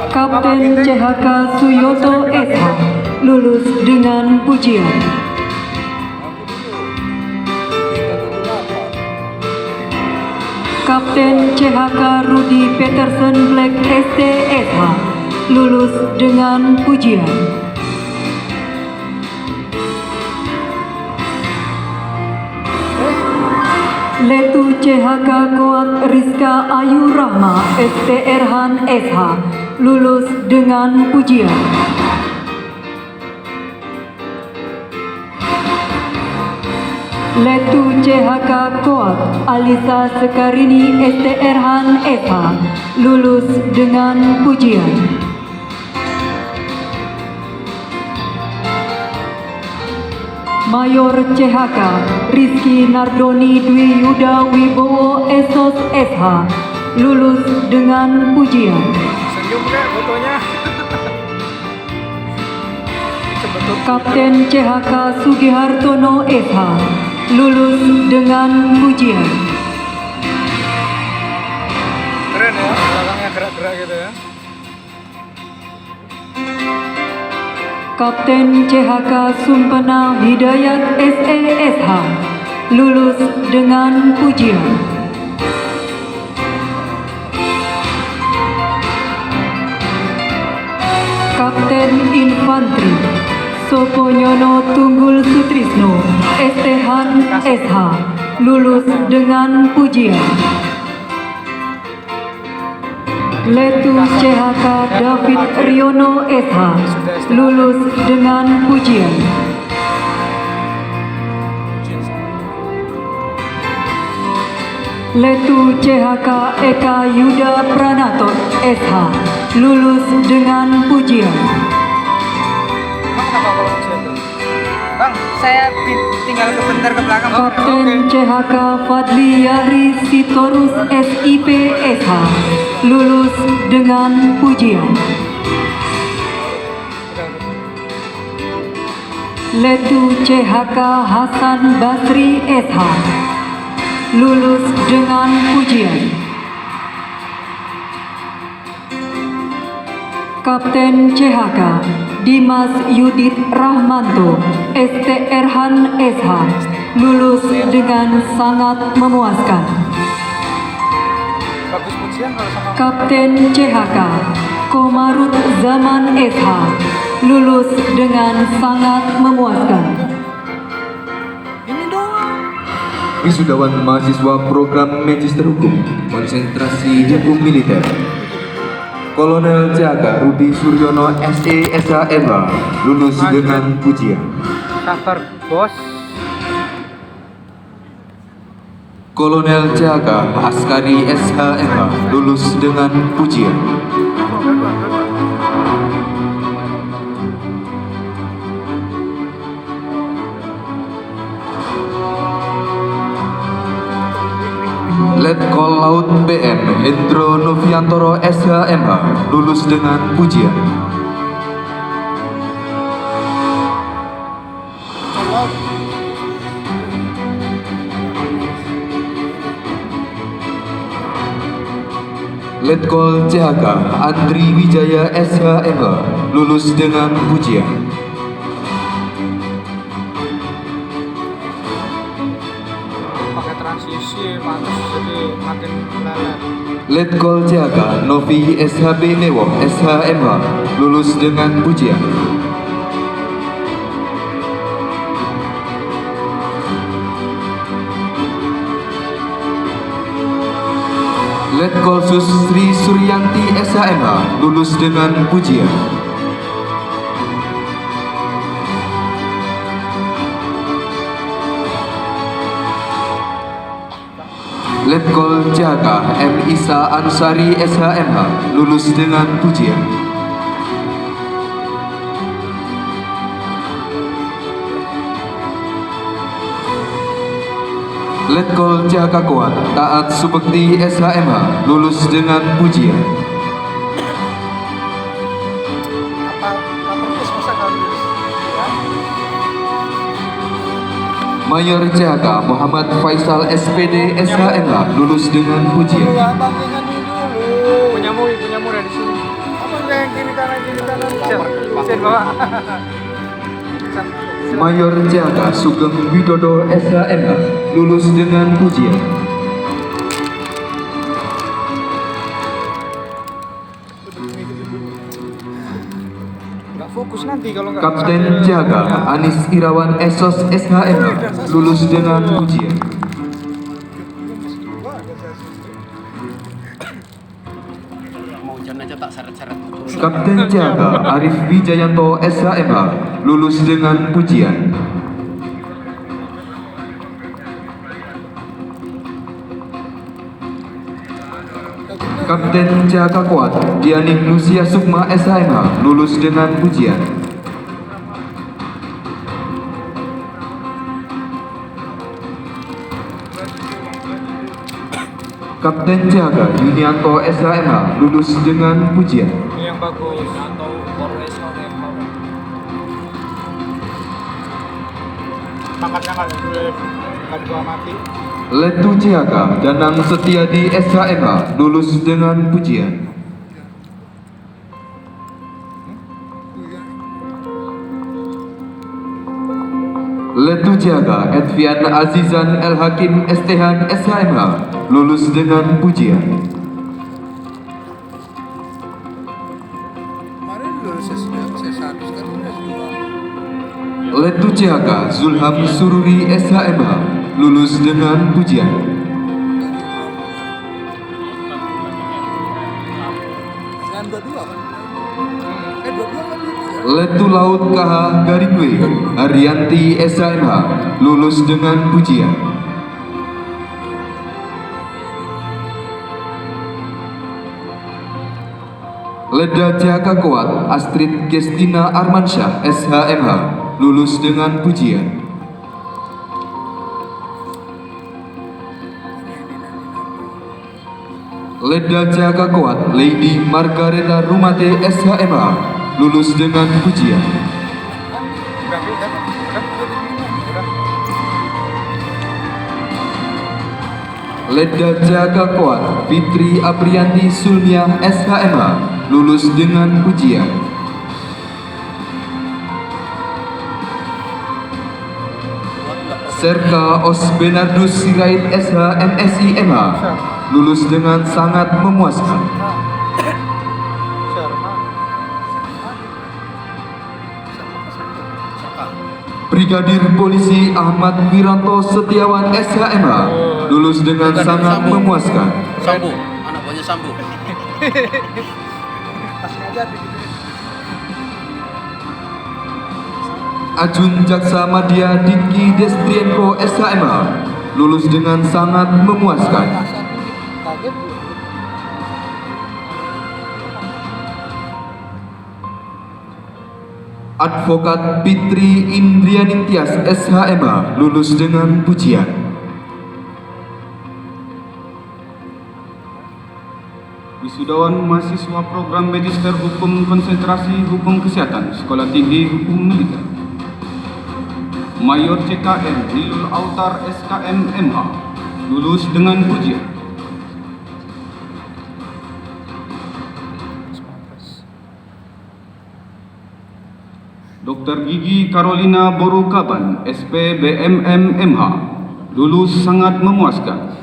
Kapten CHK Suyoto SH lulus dengan pujian. Kapten CHK Rudi Peterson Black ST SH lulus dengan pujian. Letu CHK Koat Rizka Ayu Rahma ST Erhan SH lulus dengan pujian. Letu CHK Koat Alisa Sekarini ST Erhan SH lulus dengan pujian. Mayor CHK Rizky Nardoni Dwi Yuda Wibowo Esos SH lulus dengan pujian. Senyum kek fotonya. Kapten CHK Sugihartono SH lulus dengan pujian. Keren ya, belakangnya gerak-gerak gitu ya. Kapten CHK Sumpena Hidayat SESH lulus dengan pujian. Kapten Infantri Soponyono Tunggul Sutrisno Estehan SH lulus dengan pujian. Letu CHK David Riono SH lulus dengan pujian. Letu CHK Eka Yuda Pranato SH lulus dengan pujian. Bang, saya tinggal bentar ke belakang. Kapten CHK Fadli Yahri Sitorus SIP SH lulus dengan pujian. Letu CHK Hasan Basri SH lulus dengan pujian. Kapten CHK Dimas Yudit Rahmanto ST Erhan SH lulus dengan sangat memuaskan. Bagus pujian kalau sama. Kapten CHK Komarut Zaman SH lulus dengan sangat memuaskan. Ini doang. Wisudawan mahasiswa program Magister Hukum Konsentrasi Hukum Militer Kolonel CHK Rudi Suryono SE SHMH lulus dengan pujian. Kabar bos. Kolonel CHK Askari SHMH lulus dengan pujian. Letkol Laut BM Hendro Noviantoro SHMH lulus dengan pujian. Letkol CHK Andri Wijaya SHMH lulus dengan pujian. Pakai transisi pantas jadi makin lelet. Letkol CHK Novi SHB Newo SHMH lulus dengan pujian. Letkol Sus Sri Suryanti SHMH lulus dengan pujian. Letkol Jaga M. Isa Ansari SHMH lulus dengan pujian. Letkol Jaga Kuat Taat Subekti SHMH lulus dengan pujian. Mayor Jaga Muhammad Faisal SPD SHMH lulus dengan pujian. Punya muri di sini. Apa yang kiri kanan? Sen bawa. Mayor Jaga Sugeng Widodo SHMH lulus dengan pujian. Nggak fokus nanti kalau nggak. Kapten Jaga Anis Irawan Esos SHMH lulus dengan pujian. Kapten Jaga Arif Wijayanto SHMH lulus dengan pujian. Kapten Jaga Kuat Dianik Lucia Sukma SHMH lulus dengan pujian. Kapten Jaga Yunianto SHMH lulus dengan pujian. Yang bagus atau Polres yang nggak dibawa mati. Letu Jaga Danang Setiadi SHMH lulus dengan pujian. Letu Jaga Edvian Azizan El Hakim STH SHMH lulus dengan pujian. Letu Jaga Zulham Sururi SHMH lulus dengan pujian. Letu Laut KH Garingwe Haryanti SHMH lulus dengan pujian. Leda Jaga Kuat Astrid Gestina Armansyah SHMH lulus dengan pujian. Leda Jaga Kuat Lady Margareta Rumate SHMH lulus dengan pujian. Leda Jaga Kuat Fitri Aprianti Sulmiah SHMH lulus dengan pujian. Serka Os Benardus Sirait SH MSI MH lulus dengan sangat memuaskan. Brigadir Polisi Ahmad Wiranto Setiawan SHMH lulus dengan sangat memuaskan. Sambu, anak buahnya Sambu. Ajun Jaksa Madya Diki Destrienko SHMH lulus dengan sangat memuaskan. Advokat Fitri Indrianing Tias SHMH lulus dengan pujian. Wisudawan mahasiswa program Magister Hukum Konsentrasi Hukum Kesehatan Sekolah Tinggi Hukum Militer Mayor CKM Nilul Autar SKM MH lulus dengan pujian. Dr. Gigi Carolina Borukaban SP BMM MH lulus sangat memuaskan.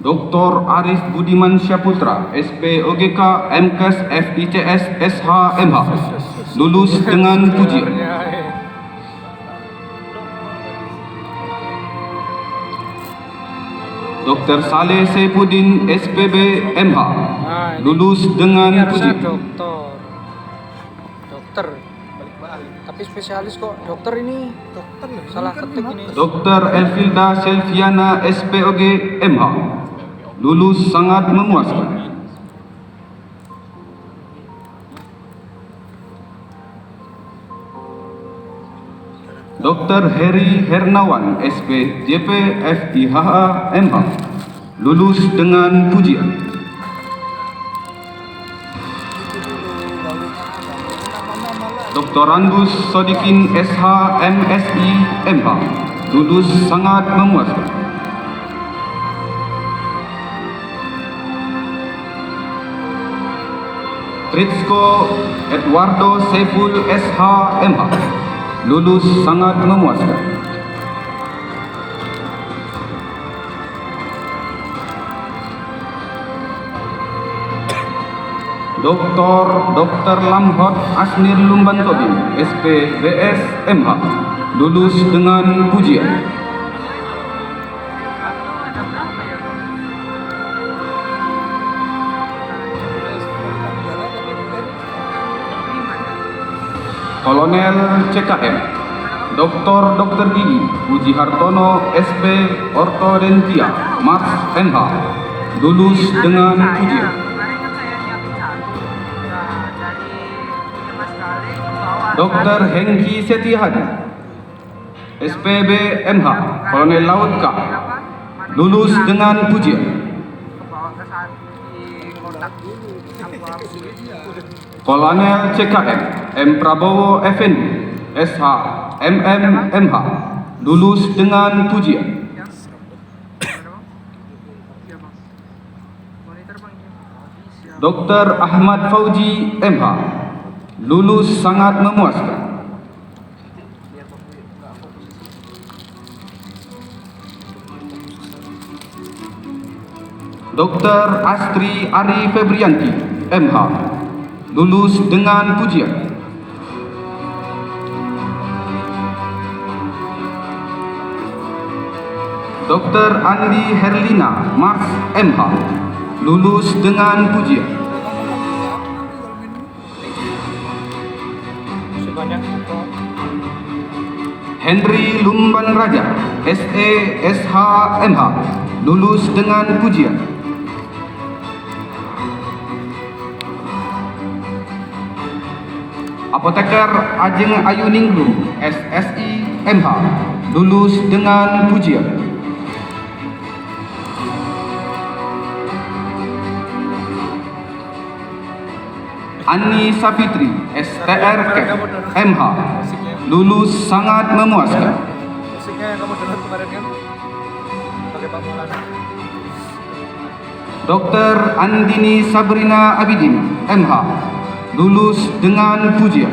Dr. Dr. Arif Budiman Syaputra, SPOGK MKes FICS SHMH, lulus dengan pujian. Dr. Saleh Saifuddin SPB MH, lulus dengan pujian. Dokter. Tapi spesialis kok, dokter ini. Salah ketik ini. Dr. Elfilda Selviana SPOG MH, lulus sangat memuaskan. Dr. Heri Hernawan SP JP FIHH MH, lulus dengan pujian. Dr. Randus Sodikin SH MSI MH, lulus sangat memuaskan. Tritsko Eduardo Saiful SH MH, lulus sangat memuaskan. Dr. Lamhot Asnir Lumban Tobing SPBS MH, lulus dengan pujian. Kolonel CKM Dr. Gigi Puji Hartono SP Ortodentia Mars MH, lulus dengan pujian. Dr. Hengki Setiahadi SPB MH Kolonel Laut K, lulus dengan pujian. Kolonel CKM M. Prabowo Effendi SH MM MH, lulus dengan pujian. Dr. Ahmad Fauji MH, lulus sangat memuaskan. Dr. Astri Ari Febrianti MH, lulus dengan pujian. Dr. Andi Herlina Mars MH, lulus dengan pujian. Henry Lumban Raja SE SH MH, lulus dengan pujian. Apoteker Ajeng Ayuningrum SSI MH, lulus dengan pujian. Ani Safitri STR MH, lulus sangat memuaskan. Musiknya yang kamu dengar kemarin kan pakai Pak Maulana. Dr. Andini Sabrina Abidin MH, lulus dengan pujian.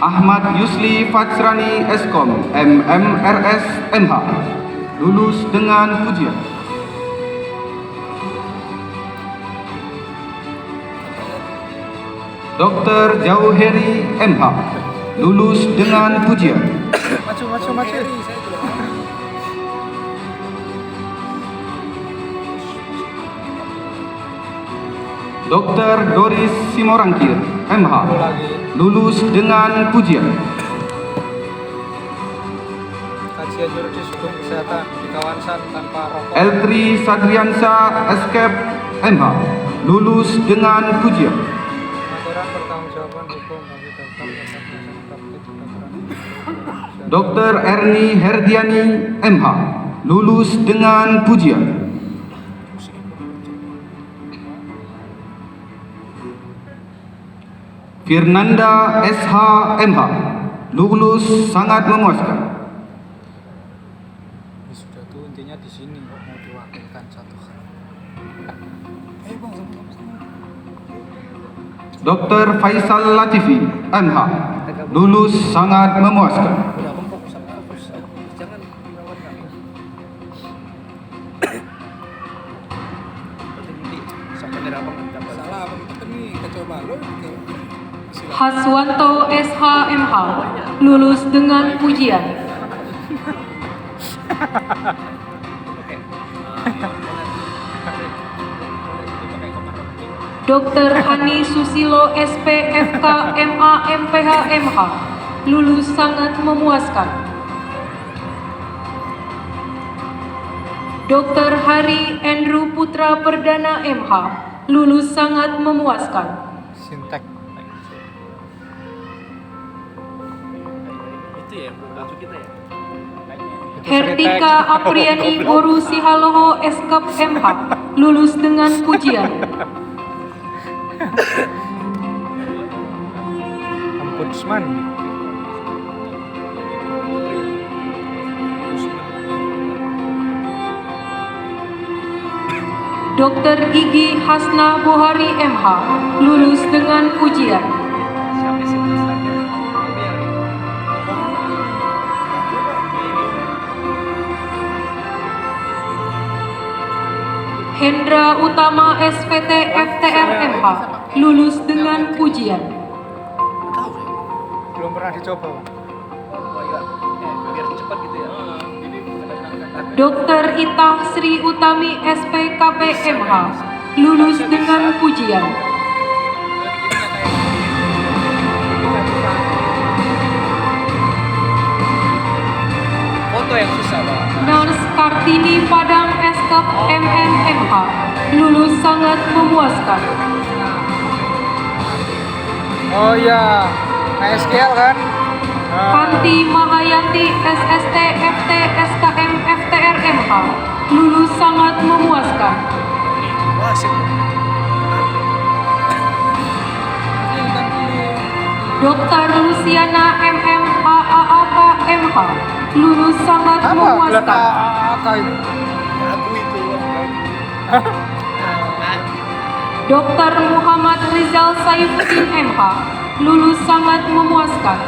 Ahmad Yusli Fatsrani Eskom MMRS MH, lulus dengan pujian. Dr. Jauheri MH, lulus dengan pujian. Maju. Dr. Doris Simorangkir MH, lulus dengan pujian. Kajian juridis hukum kesehatan di kawasan tanpa rokok. Eltri Sadriansa Escape MH, lulus dengan pujian. Aturan pertanggungjawaban hukum bagi dokter kesehatan praktik kedokteran. Dr. Erni Herdiani MH, lulus dengan pujian. Firnanda SH MH, lulus sangat memuaskan. Ini sudah tuh intinya di sini kok mau diwakilkan satu hal. Dr. Faisal Latifi MH, lulus sangat memuaskan. Haswanto SHMH lulus dengan pujian. Dr. Hani Susilo SPFK MA MPH MH lulus sangat memuaskan. Dr. Hari Andrew Putra Perdana MH lulus sangat memuaskan. Sintek. Itu ya, baju kita ya. Hertika Apriani Boru Sihaloho Eskap MH lulus dengan pujian. Ombudsman. Dr. Gigi Hasna Buhari MH lulus dengan pujian. Hendra Utama SVT FTR MH lulus dengan pujian. Belum pernah dicoba. Biar cepat gitu ya. Dr. Itah Sri Utami SPKP MH lulus dengan pujian. Foto yang susah, Pak. Nurse Kartini Padang Eskap MNMH lulus sangat memuaskan. Oh iya, SKL kan? Panti Mahayanti SST FT SKM FTR MH lulus sangat memuaskan. Dr. Luciana MM AAK MH lulus sangat memuaskan. itu. Dr. Muhammad Rizal Saifuddin MH lulus sangat memuaskan.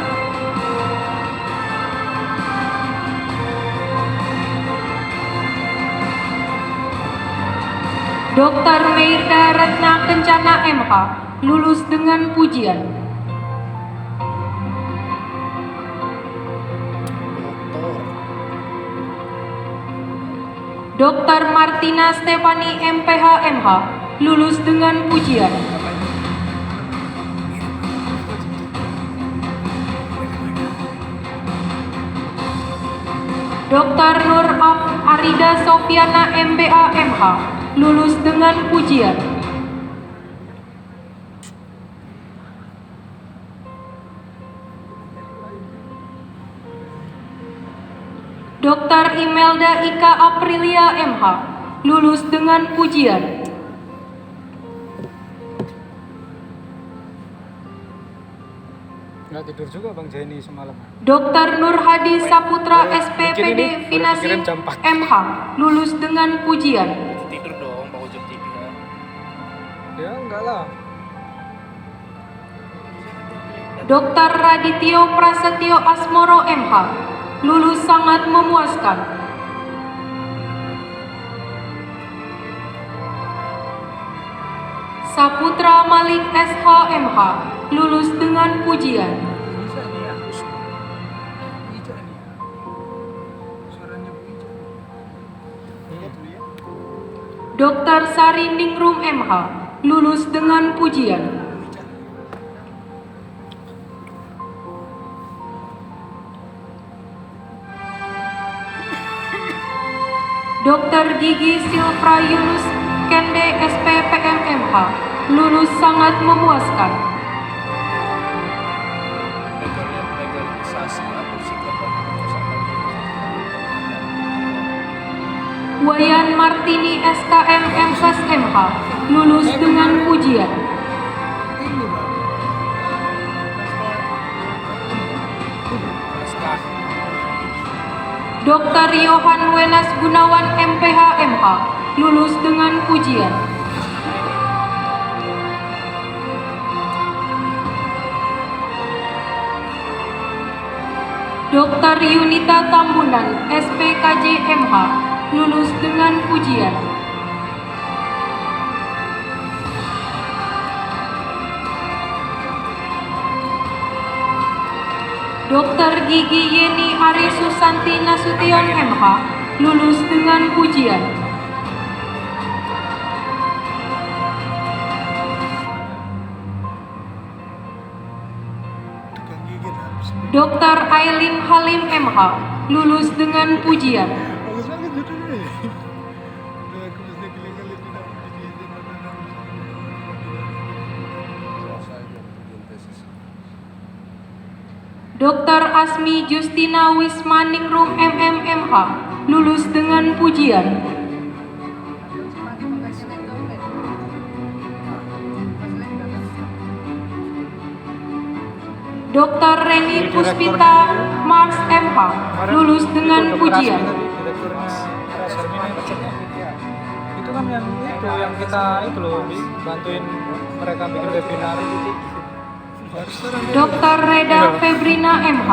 Dr. Meirda Retna Kencana MH lulus dengan pujian. Dr. Martina Stefani MPH MH lulus dengan pujian. Dr. Nur Arida Sofiana MBA MH lulus dengan pujian. Dr. Imelda Ika Aprilia MH lulus dengan pujian. Nggak tidur juga Bang Jenny semalam. Dr. Nur Hadi Saputra SPPD Finasi dikirim jam 4. MH lulus dengan pujian. Tidur dong, bangun jam 3. Ya enggak lah. Dr. Radityo Prasetyo Asmoro MH lulus sangat memuaskan. Saputra Malik SH MH lulus dengan pujian. Dr. Sari Ningrum MH lulus dengan pujian. Dr. Gigi Silvra Yunus Kende SPPM MH lulus sangat memuaskan. Wayan Martini SKM MKes MH lulus dengan pujian. Dr. Yohan Wenas Gunawan MPH MH lulus dengan pujian. Dr. Yunita Tambunan, SPKJ MH, lulus dengan pujian. Dr. Gigi Yeni Ari Susanti Nasution MH, lulus dengan pujian. Dr. Aileen Halim MH, lulus dengan pujian. Bagus banget judulnya. Aku mesti kali-kali tidak Dr. Asmi Justina Wismaningrum MMMH, lulus dengan pujian. Dr. Reni Puspita Mars MH, lulus dengan pujian. Itu kan yang kita itu loh, bantuin mereka bikin webinar gitu. Dr. Reda Febrina MH,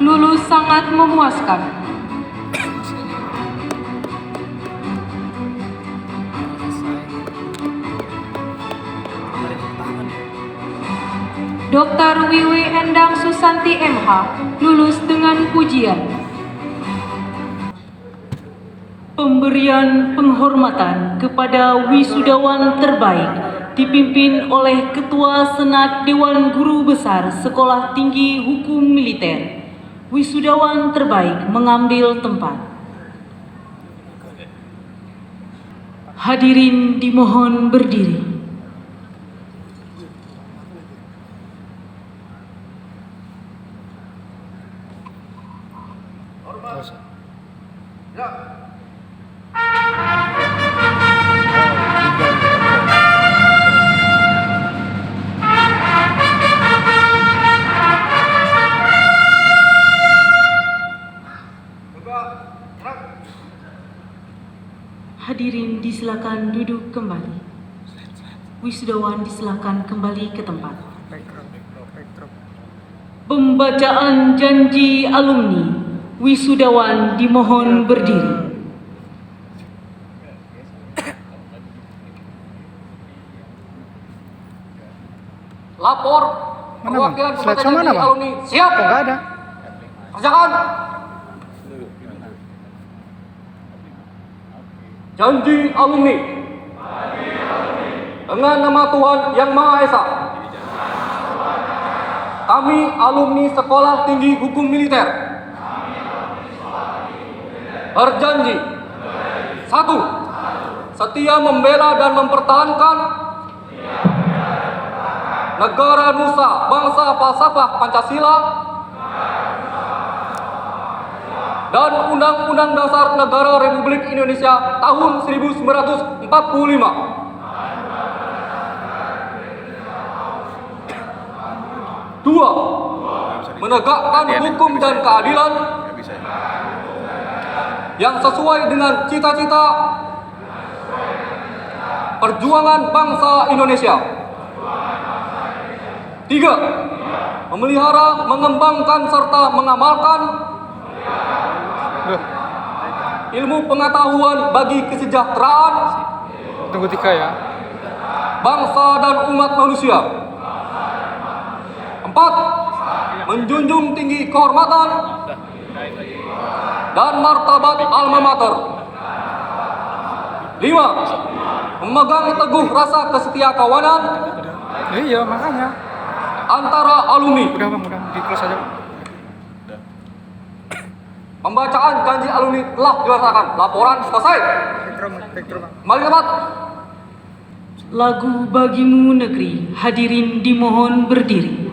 lulus sangat memuaskan. Dr. Wiwi Endang Susanti MH, lulus dengan pujian. Pemberian penghormatan kepada wisudawan terbaik dipimpin oleh Ketua Senat Dewan Guru Besar Sekolah Tinggi Hukum Militer. Wisudawan terbaik mengambil tempat. Hadirin dimohon berdiri. Hadirin disilakan duduk kembali. Wisudawan disilakan kembali ke tempat. Pembacaan janji alumni. Wisudawan dimohon berdiri. Lapor perwakilan peserta janji alumni. Siap. Kok nggak ada? Kerjakan. Janji alumni. Dengan nama Tuhan Yang Maha Esa. Kami alumni Sekolah Tinggi Hukum Militer. Berjanji. 1. Setia membela dan mempertahankan negara Nusa Bangsa Falsafah Pancasila dan Undang-Undang Dasar Negara Republik Indonesia tahun 1945. 2. Menegakkan hukum dan keadilan yang sesuai dengan cita-cita perjuangan bangsa Indonesia. 3. Memelihara, mengembangkan, serta mengamalkan ilmu pengetahuan bagi kesejahteraan Tunggu 3 ya. bangsa dan umat manusia. 4. Menjunjung tinggi kehormatan dan martabat alma mater. 5. Memegang teguh rasa kesetiakawanan Iya makanya. antara alumni. Udah bang, udah di close aja. Pembacaan janji alumni telah dilaksanakan. Laporan selesai. Kembali ke tempat. Lagu Bagimu Negeri. Hadirin dimohon berdiri.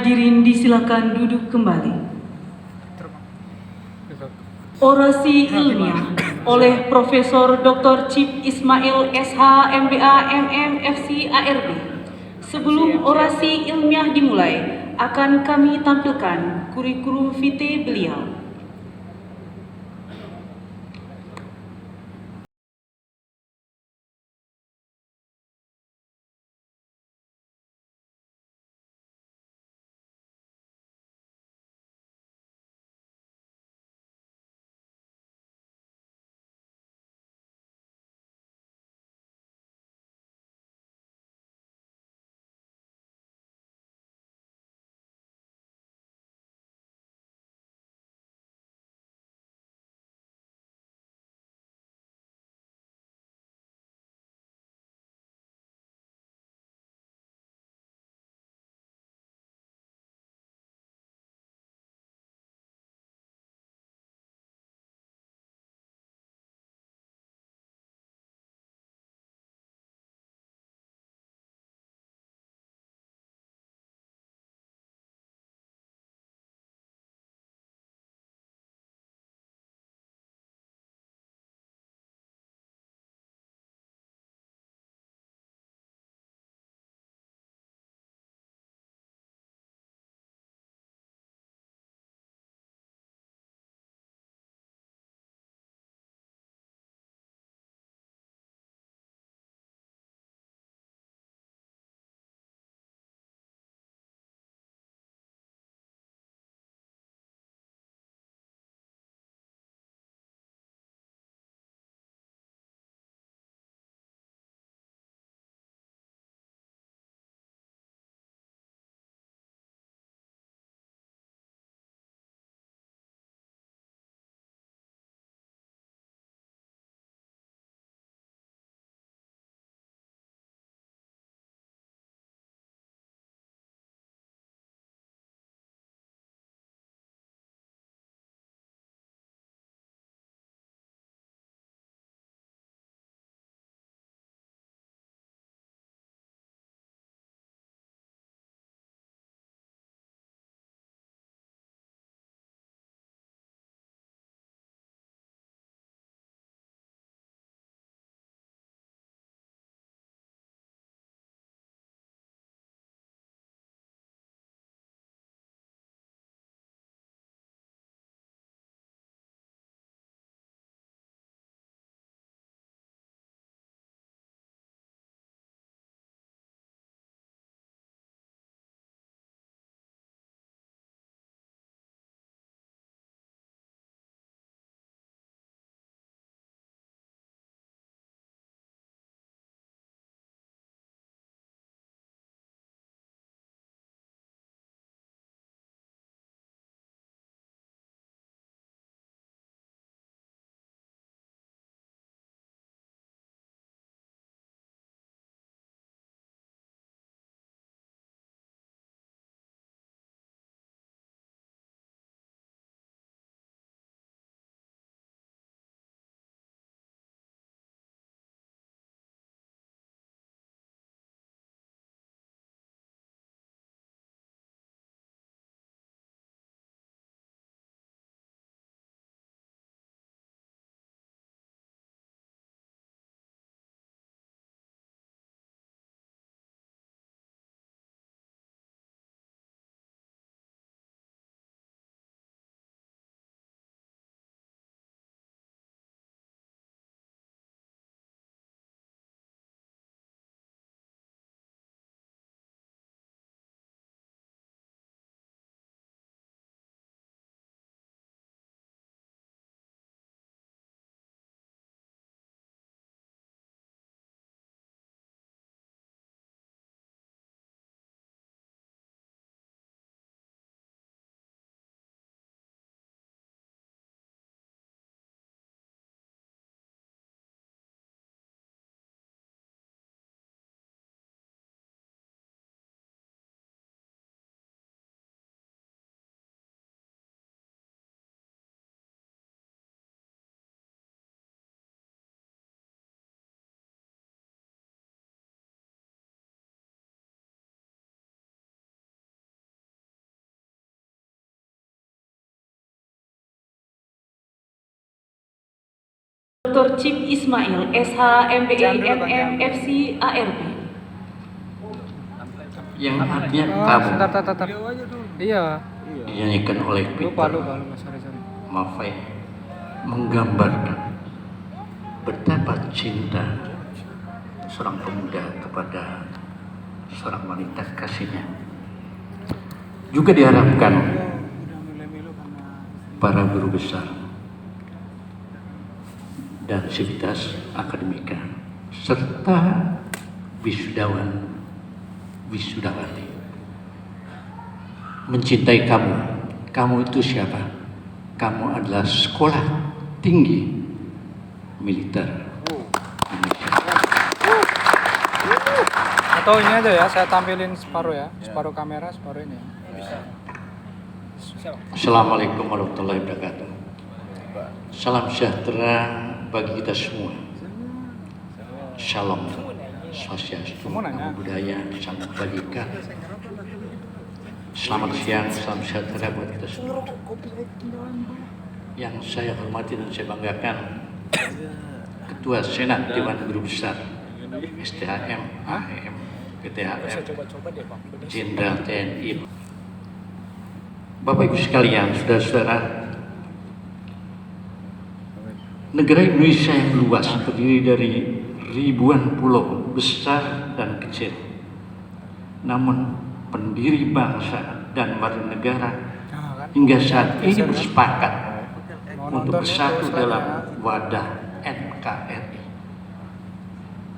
Hadirin disilakan duduk kembali. Orasi ilmiah oleh Profesor Dr. Cip Ismail SH MBA MM FC ARB. Sebelum orasi ilmiah dimulai, akan kami tampilkan kurikulum vitae beliau. Dr. Chip Ismail, SH, MBA, MM, FC, ARB. Yang artinya Oh, kamu sebentar. Iya. dinyanyikan oleh Lupa. Peter Sorry. Maffay menggambarkan betapa cinta seorang pemuda kepada seorang wanita kasihnya. Juga diharapkan para guru besar dan sivitas akademika serta wisudawan wisudawati mencintai kamu. Kamu itu siapa? Kamu adalah Sekolah Tinggi Militer Indonesia. Atau ini aja ya, saya tampilin separuh ya. Separuh kamera, separuh ini. Assalamualaikum warahmatullahi wabarakatuh. Salam sejahtera bagi kita semua. Shalom, swastiastu, namo buddhaya, salam kebajikan. Selamat siang, salam sejahtera buat kita semua. Yang saya hormati dan saya banggakan, Ketua Senat Dewan Guru Besar STHM, AHM, PTHM, Jenderal TNI. Bapak Ibu sekalian, saudara-saudara, negara Indonesia yang luas terdiri dari ribuan pulau besar dan kecil. Namun pendiri bangsa dan warga negara hingga saat ini bersepakat untuk bersatu dalam wadah NKRI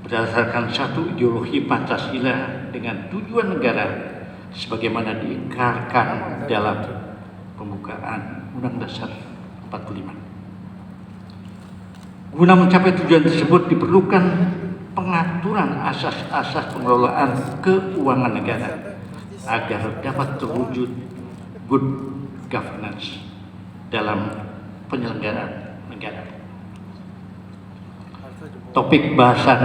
berdasarkan satu ideologi Pancasila dengan tujuan negara sebagaimana diikrarkan dalam pembukaan Undang Dasar 45. Guna mencapai tujuan tersebut diperlukan pengaturan asas-asas pengelolaan keuangan negara agar dapat terwujud good governance dalam penyelenggaraan negara. Topik bahasan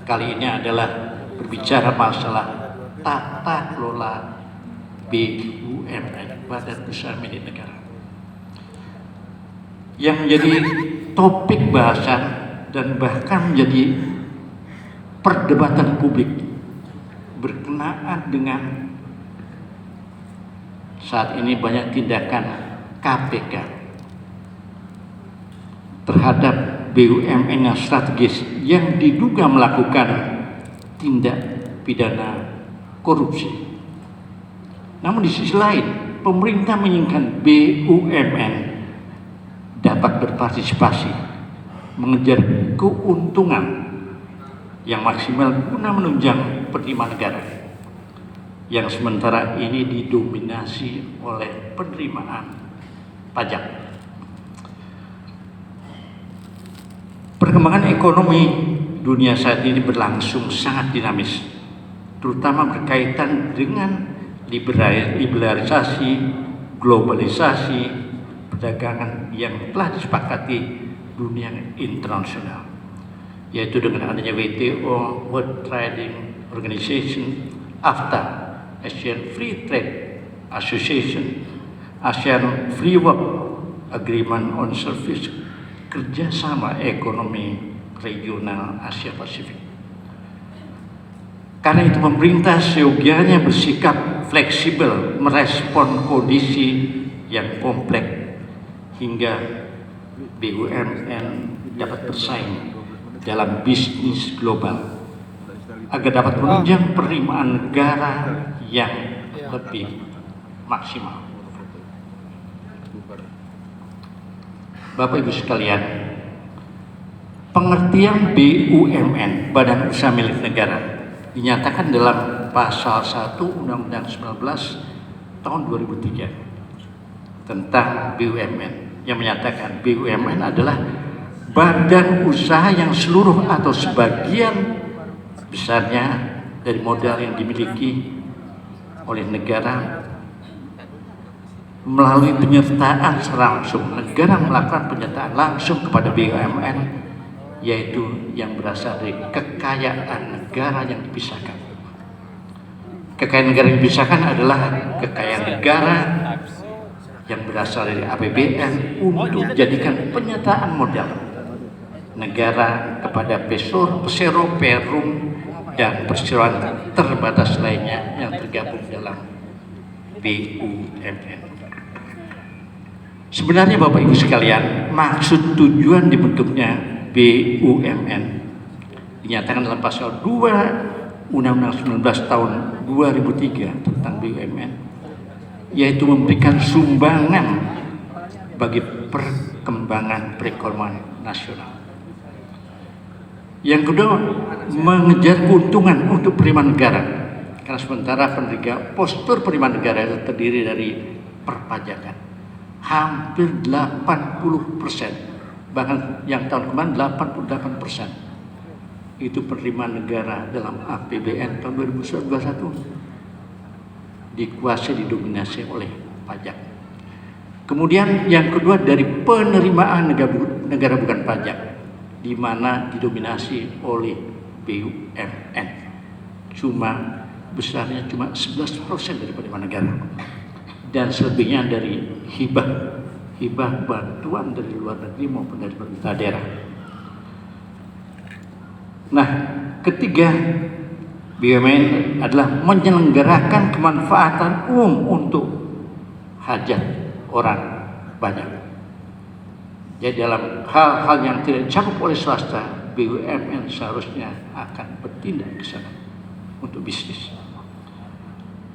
kali ini adalah berbicara masalah tata kelola BUMN, Badan Usaha Milik Negara. Yang menjadi topik bahasan dan bahkan menjadi perdebatan publik berkenaan dengan saat ini banyak tindakan KPK terhadap BUMN yang strategis yang diduga melakukan tindak pidana korupsi. Namun di sisi lain, pemerintah menginginkan BUMN dapat berpartisipasi mengejar keuntungan yang maksimal guna menunjang penerimaan negara yang sementara ini didominasi oleh penerimaan pajak. Perkembangan ekonomi dunia saat ini berlangsung sangat dinamis, terutama berkaitan dengan liberalisasi, globalisasi, perdagangan yang telah disepakati dunia internasional, yaitu dengan adanya WTO, World Trading Organization, AFTA, Asian Free Trade Association, ASEAN Free Work Agreement on Service, kerjasama ekonomi regional Asia Pasifik. Karena itu pemerintah seyogianya bersikap fleksibel merespon kondisi yang kompleks hingga BUMN dapat bersaing dalam bisnis global agar dapat menunjang penerimaan negara yang lebih maksimal. Bapak Ibu sekalian, pengertian BUMN, Badan Usaha Milik Negara, dinyatakan dalam pasal 1 Undang-Undang 19 tahun 2003 tentang BUMN yang menyatakan BUMN adalah badan usaha yang seluruh atau sebagian besarnya dari modal yang dimiliki oleh negara melalui penyertaan langsung. Negara melakukan penyertaan langsung kepada BUMN, yaitu yang berasal dari kekayaan negara yang dipisahkan. Kekayaan negara yang dipisahkan adalah kekayaan negara yang berasal dari APBN untuk dijadikan penyertaan modal negara kepada Persero, Perum, dan perseroan terbatas lainnya yang tergabung dalam BUMN. Sebenarnya Bapak Ibu sekalian, maksud tujuan dibentuknya BUMN dinyatakan dalam pasal 2 Undang-Undang 19 tahun 2003 tentang BUMN, yaitu memberikan sumbangan bagi perkembangan perekonomian nasional. Yang kedua, mengejar keuntungan untuk penerimaan negara. Karena sementara postur penerimaan negara itu terdiri dari perpajakan. Hampir 80%, bahkan yang tahun kemarin 88%. Itu penerimaan negara dalam APBN tahun 2021 dikuasai, didominasi oleh pajak. Kemudian yang kedua dari penerimaan negara bukan pajak, di mana didominasi oleh BUMN. Besarnya cuma 11% dari penerimaan negara. Dan selebihnya dari hibah bantuan dari luar negeri maupun dari pemerintah daerah. Nah, ketiga, BUMN adalah menyelenggarakan kemanfaatan umum untuk hajat orang banyak. Jadi dalam hal-hal yang tidak dicakup oleh swasta, BUMN seharusnya akan bertindak ke sana untuk bisnis.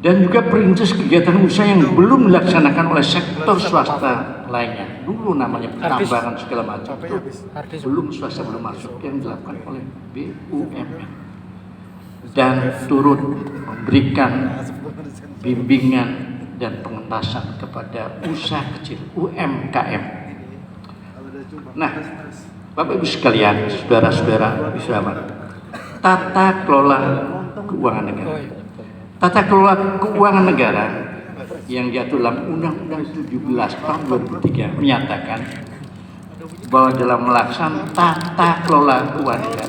Dan juga perintis kegiatan usaha yang belum dilaksanakan oleh sektor swasta lainnya. Dulu namanya pertambangan segala macam itu belum swasta belum masuk, yang dilakukan oleh BUMN. Dan turut memberikan bimbingan dan pengentasan kepada usaha kecil UMKM. Nah, Bapak Ibu sekalian, saudara-saudara Islam, tata kelola keuangan negara. Tata kelola keuangan negara yang diatur dalam Undang-Undang 17 tahun 2003 menyatakan bahwa dalam melaksanakan tata kelola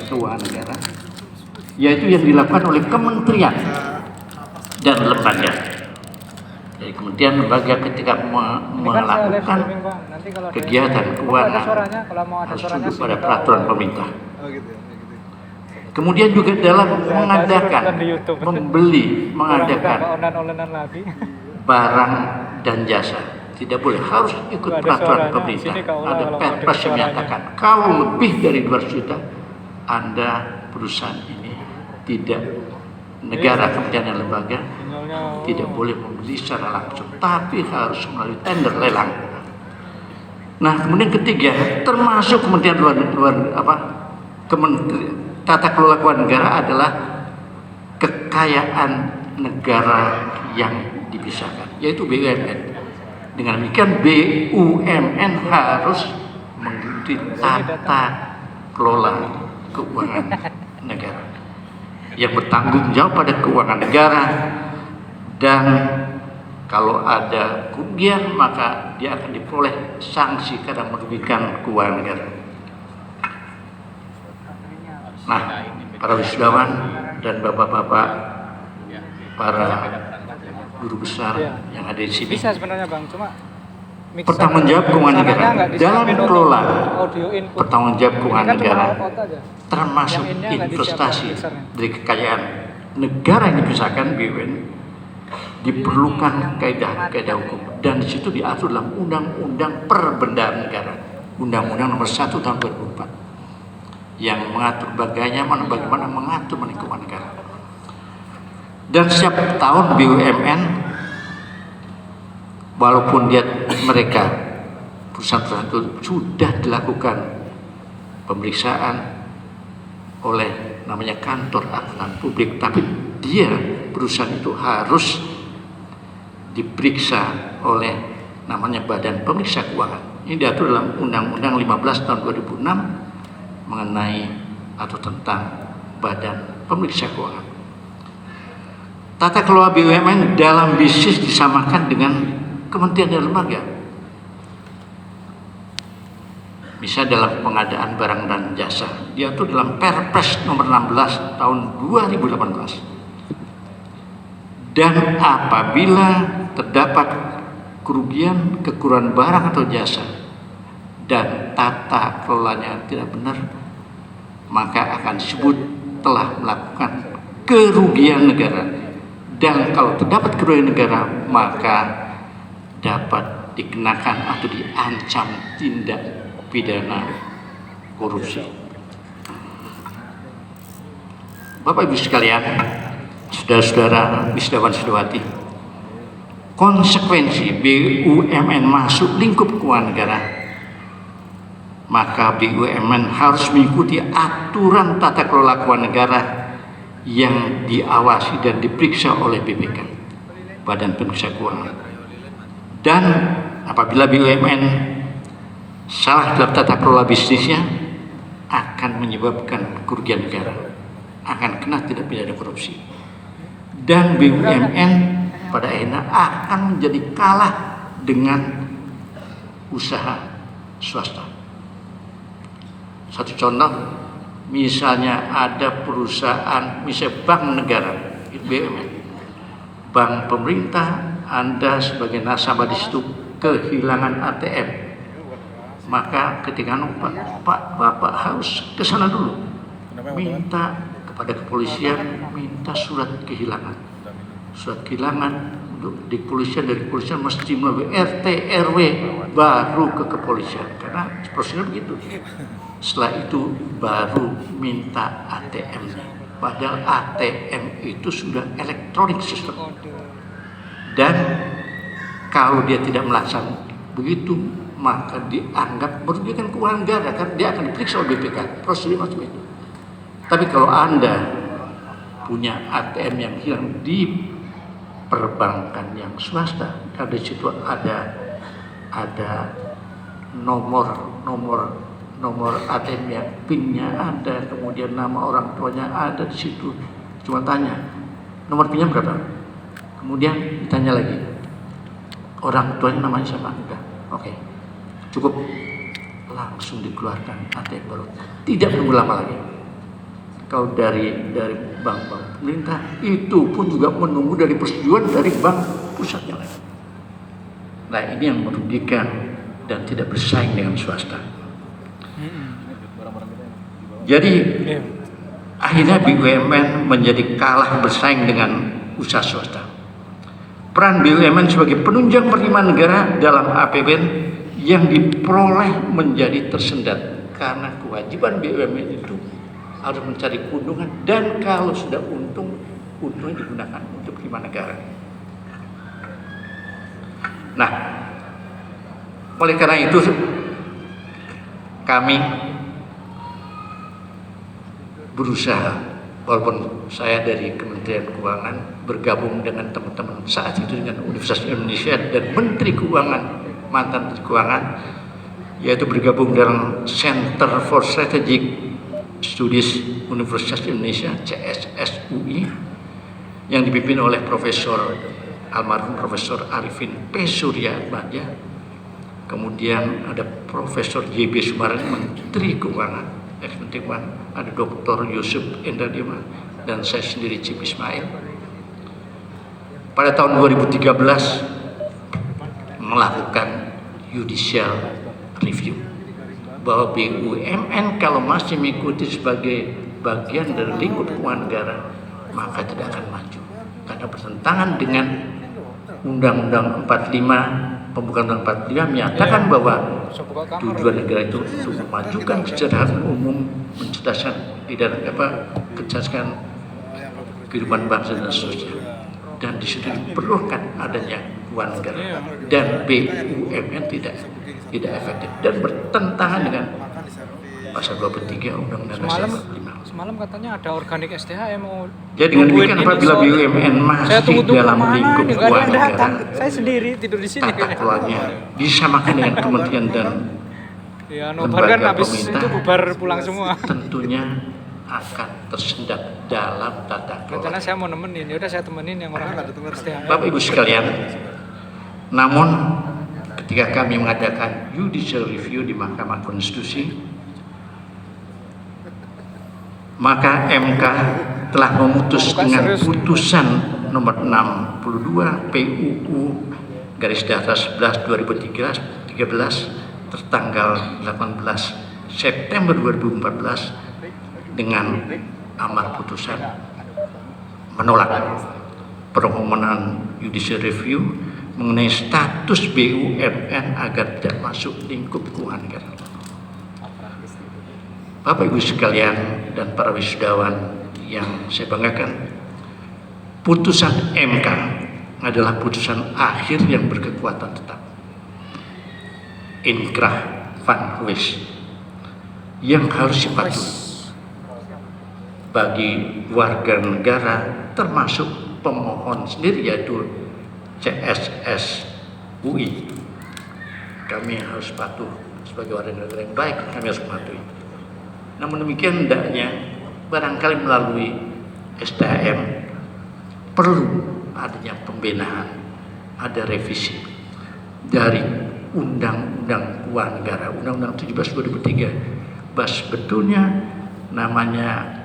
keuangan negara, yaitu yang dilakukan oleh kementerian dan lembaga. Jadi kementerian lembaga ketika melakukan kegiatan keuangan harus tunduk pada peraturan pemerintah. Kemudian juga dalam mengadakan barang dan jasa, tidak boleh, harus ikut peraturan pemerintah. Ada perpres yang menyatakan kalau lebih dari 200 juta Anda perusahaan ini tidak, negara, kementerian dan lembaga tidak boleh membeli secara langsung, tapi harus melalui tender lelang. Nah, kemudian ketiga, termasuk kementerian tata kelola keuangan negara adalah kekayaan negara yang dipisahkan, yaitu BUMN. Dengan demikian BUMN harus mengikuti tata kelola keuangan negara yang bertanggung jawab pada keuangan negara, dan kalau ada kerugian maka dia akan diperoleh sanksi karena merugikan keuangan negara. Nah, para wisudawan dan bapak-bapak, para guru besar yang ada di sini, bisa sebenarnya Bang, cuma pertanggungjawab keuangan negara dalam kelola pertanggungjawab keuangan negara termasuk investasi dari kekayaan negara yang dipisahkan BUMN diperlukan kaidah hukum, dan di situ diatur dalam Undang-Undang Perbendaharian Negara, Undang-Undang Nomor 1 Tahun 2004 yang mengatur bagaimana mengatur keuangan negara. Dan setiap tahun BUMN, walaupun mereka perusahaan itu sudah dilakukan pemeriksaan oleh namanya kantor akuntan publik, tapi perusahaan itu harus diperiksa oleh namanya Badan Pemeriksa Keuangan. Ini diatur dalam Undang-Undang 15 tahun 2006 mengenai atau tentang Badan Pemeriksa Keuangan. Tata kelola BUMN dalam bisnis disamakan dengan kementerian dan lembaga. Misal dalam pengadaan barang dan jasa, diatur dalam Perpres nomor 16 tahun 2018. Dan apabila terdapat kerugian, kekurangan barang atau jasa dan tata kelolanya tidak benar, maka akan disebut telah melakukan kerugian negara. Dan kalau terdapat kerugian negara, maka dapat dikenakan atau diancam tindak pidana korupsi. Bapak Ibu sekalian, saudara-saudara, wisudawan-wisudawati, konsekuensi BUMN masuk lingkup keuangan negara, maka BUMN harus mengikuti aturan tata kelola keuangan negara yang diawasi dan diperiksa oleh BPK, Badan Pemeriksa Keuangan. Dan apabila BUMN salah dalam tata kelola bisnisnya, akan menyebabkan kerugian negara, akan kena tindak pidana korupsi. Dan BUMN pada akhirnya akan menjadi kalah dengan usaha swasta. Satu contoh, misalnya ada perusahaan, misalnya bank negara, BUMN, bank pemerintah, Anda sebagai nasabah di situ kehilangan ATM, maka ketika Bapak harus ke sana dulu, minta kepada kepolisian, minta surat kehilangan. Surat kehilangan di kepolisian, dari kepolisian mesti melalui RT RW baru ke kepolisian, karena prosedur begitu. Setelah itu baru minta ATM-nya, padahal ATM itu sudah elektronik sistem. Dan kalau dia tidak melaksanakan begitu, maka dianggap merugikan keuangan negara, karena dia akan diperiksa oleh BPK, prosedur macam itu. Tapi kalau Anda punya ATM yang hilang di perbankan yang swasta, di situ ada nomor ATM yang PIN-nya ada, kemudian nama orang tuanya ada di situ. Cuma tanya, nomor PIN-nya berapa? Kemudian ditanya lagi, orang tuanya namanya siapa? Enggak. Oke. Cukup. Langsung dikeluarkan ATM baru. Tidak menunggu lama lagi. Kalau dari bank-bank pemerintah, itu pun juga menunggu dari persetujuan dari bank pusatnya lagi. Nah, ini yang merugikan dan tidak bersaing dengan swasta. Jadi akhirnya BUMN menjadi kalah bersaing dengan usaha swasta. Peran BUMN sebagai penunjang penerimaan negara dalam APBN yang diperoleh menjadi tersendat, karena kewajiban BUMN itu harus mencari keuntungan, dan kalau sudah untungnya digunakan untuk penerimaan negara. Nah, oleh karena itu kami berusaha, walaupun saya dari Kementerian Keuangan bergabung dengan teman-teman saat itu dengan Universitas Indonesia dan Menteri Keuangan, mantan Menteri Keuangan, yaitu bergabung dalam Center for Strategic Studies Universitas Indonesia, CSSUI, yang dipimpin oleh almarhum Profesor Arifin P. Suryatmaja. Kemudian ada Profesor JB Sumardi, Menteri Keuangan, Menteri Keuangan, ada Dr. Yusuf Endradima, dan saya sendiri Cip Ismail. Pada tahun 2013 melakukan judicial review bahwa BUMN kalau masih mengikuti sebagai bagian dari lingkup keuangan negara, maka tidak akan maju, karena bertentangan dengan Undang-Undang 45, pembukaan Undang 45 menyatakan bahwa tujuan negara itu untuk memajukan kesejahteraan umum, mencerdaskan kecerdasan kehidupan bangsa dan seterusnya. Dan di situ diperlukan adanya keuangan negara, dan BUMN tidak efektif dan bertentangan dengan pasal 23 Undang-Undang Dasar 45. Semalam katanya ada organik STH yang mau. Jadi dengan demikian apabila BUMN masih dalam lingkup keuangan negara, saya sendiri tidur di sini. tata kelolanya disamakan dengan kementerian dan lembaga kan habis pemerintah, itu bubar pulang semua. tentunya akan tersendat dalam tata kelola. Rencana saya mau nemenin, ya udah saya temenin yang orang STH. Bapak Ibu sekalian, namun ketika kami mengadakan judicial review di Mahkamah Konstitusi, maka MK telah memutus dengan putusan nomor 62 PUU garis datar 11 2013 tertanggal 18 September 2014 dengan amar putusan menolak permohonan judicial review mengenai status BUMN agar tidak masuk lingkup keuangan negara. Bapak Ibu sekalian dan para wisudawan yang saya banggakan, putusan MK adalah putusan akhir yang berkekuatan tetap. Inkrah van Huis yang harus dipatuhi bagi warga negara termasuk pemohon sendiri yaitu CSS UI. Kami harus patuh sebagai warga negara yang baik, kami harus mematuhi. Namun demikian hendaknya barangkali melalui STHM perlu adanya pembenahan, ada revisi dari Undang-Undang Keuangan Negara, Undang-Undang 17/2003. Sebetulnya namanya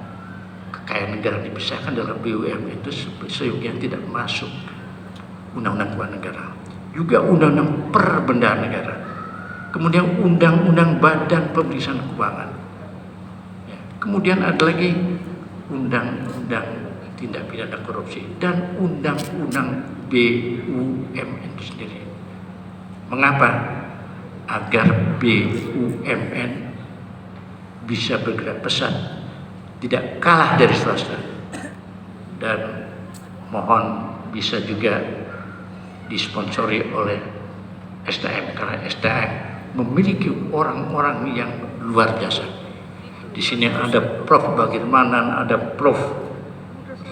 kekayaan negara dipisahkan dalam BUMN itu seyogianya tidak masuk Undang-Undang Keuangan Negara. Juga Undang-Undang Perbendaharian Negara. Kemudian Undang-Undang Badan Pemeriksa Keuangan. Kemudian ada lagi Undang-Undang Tindak Pidana Korupsi dan Undang-Undang BUMN itu sendiri. Mengapa? Agar BUMN bisa bergerak pesat, tidak kalah dari swasta, dan mohon bisa juga disponsori oleh STM karena STM memiliki orang-orang yang luar biasa. Di sini ada Prof. Bagirmanan, ada Prof.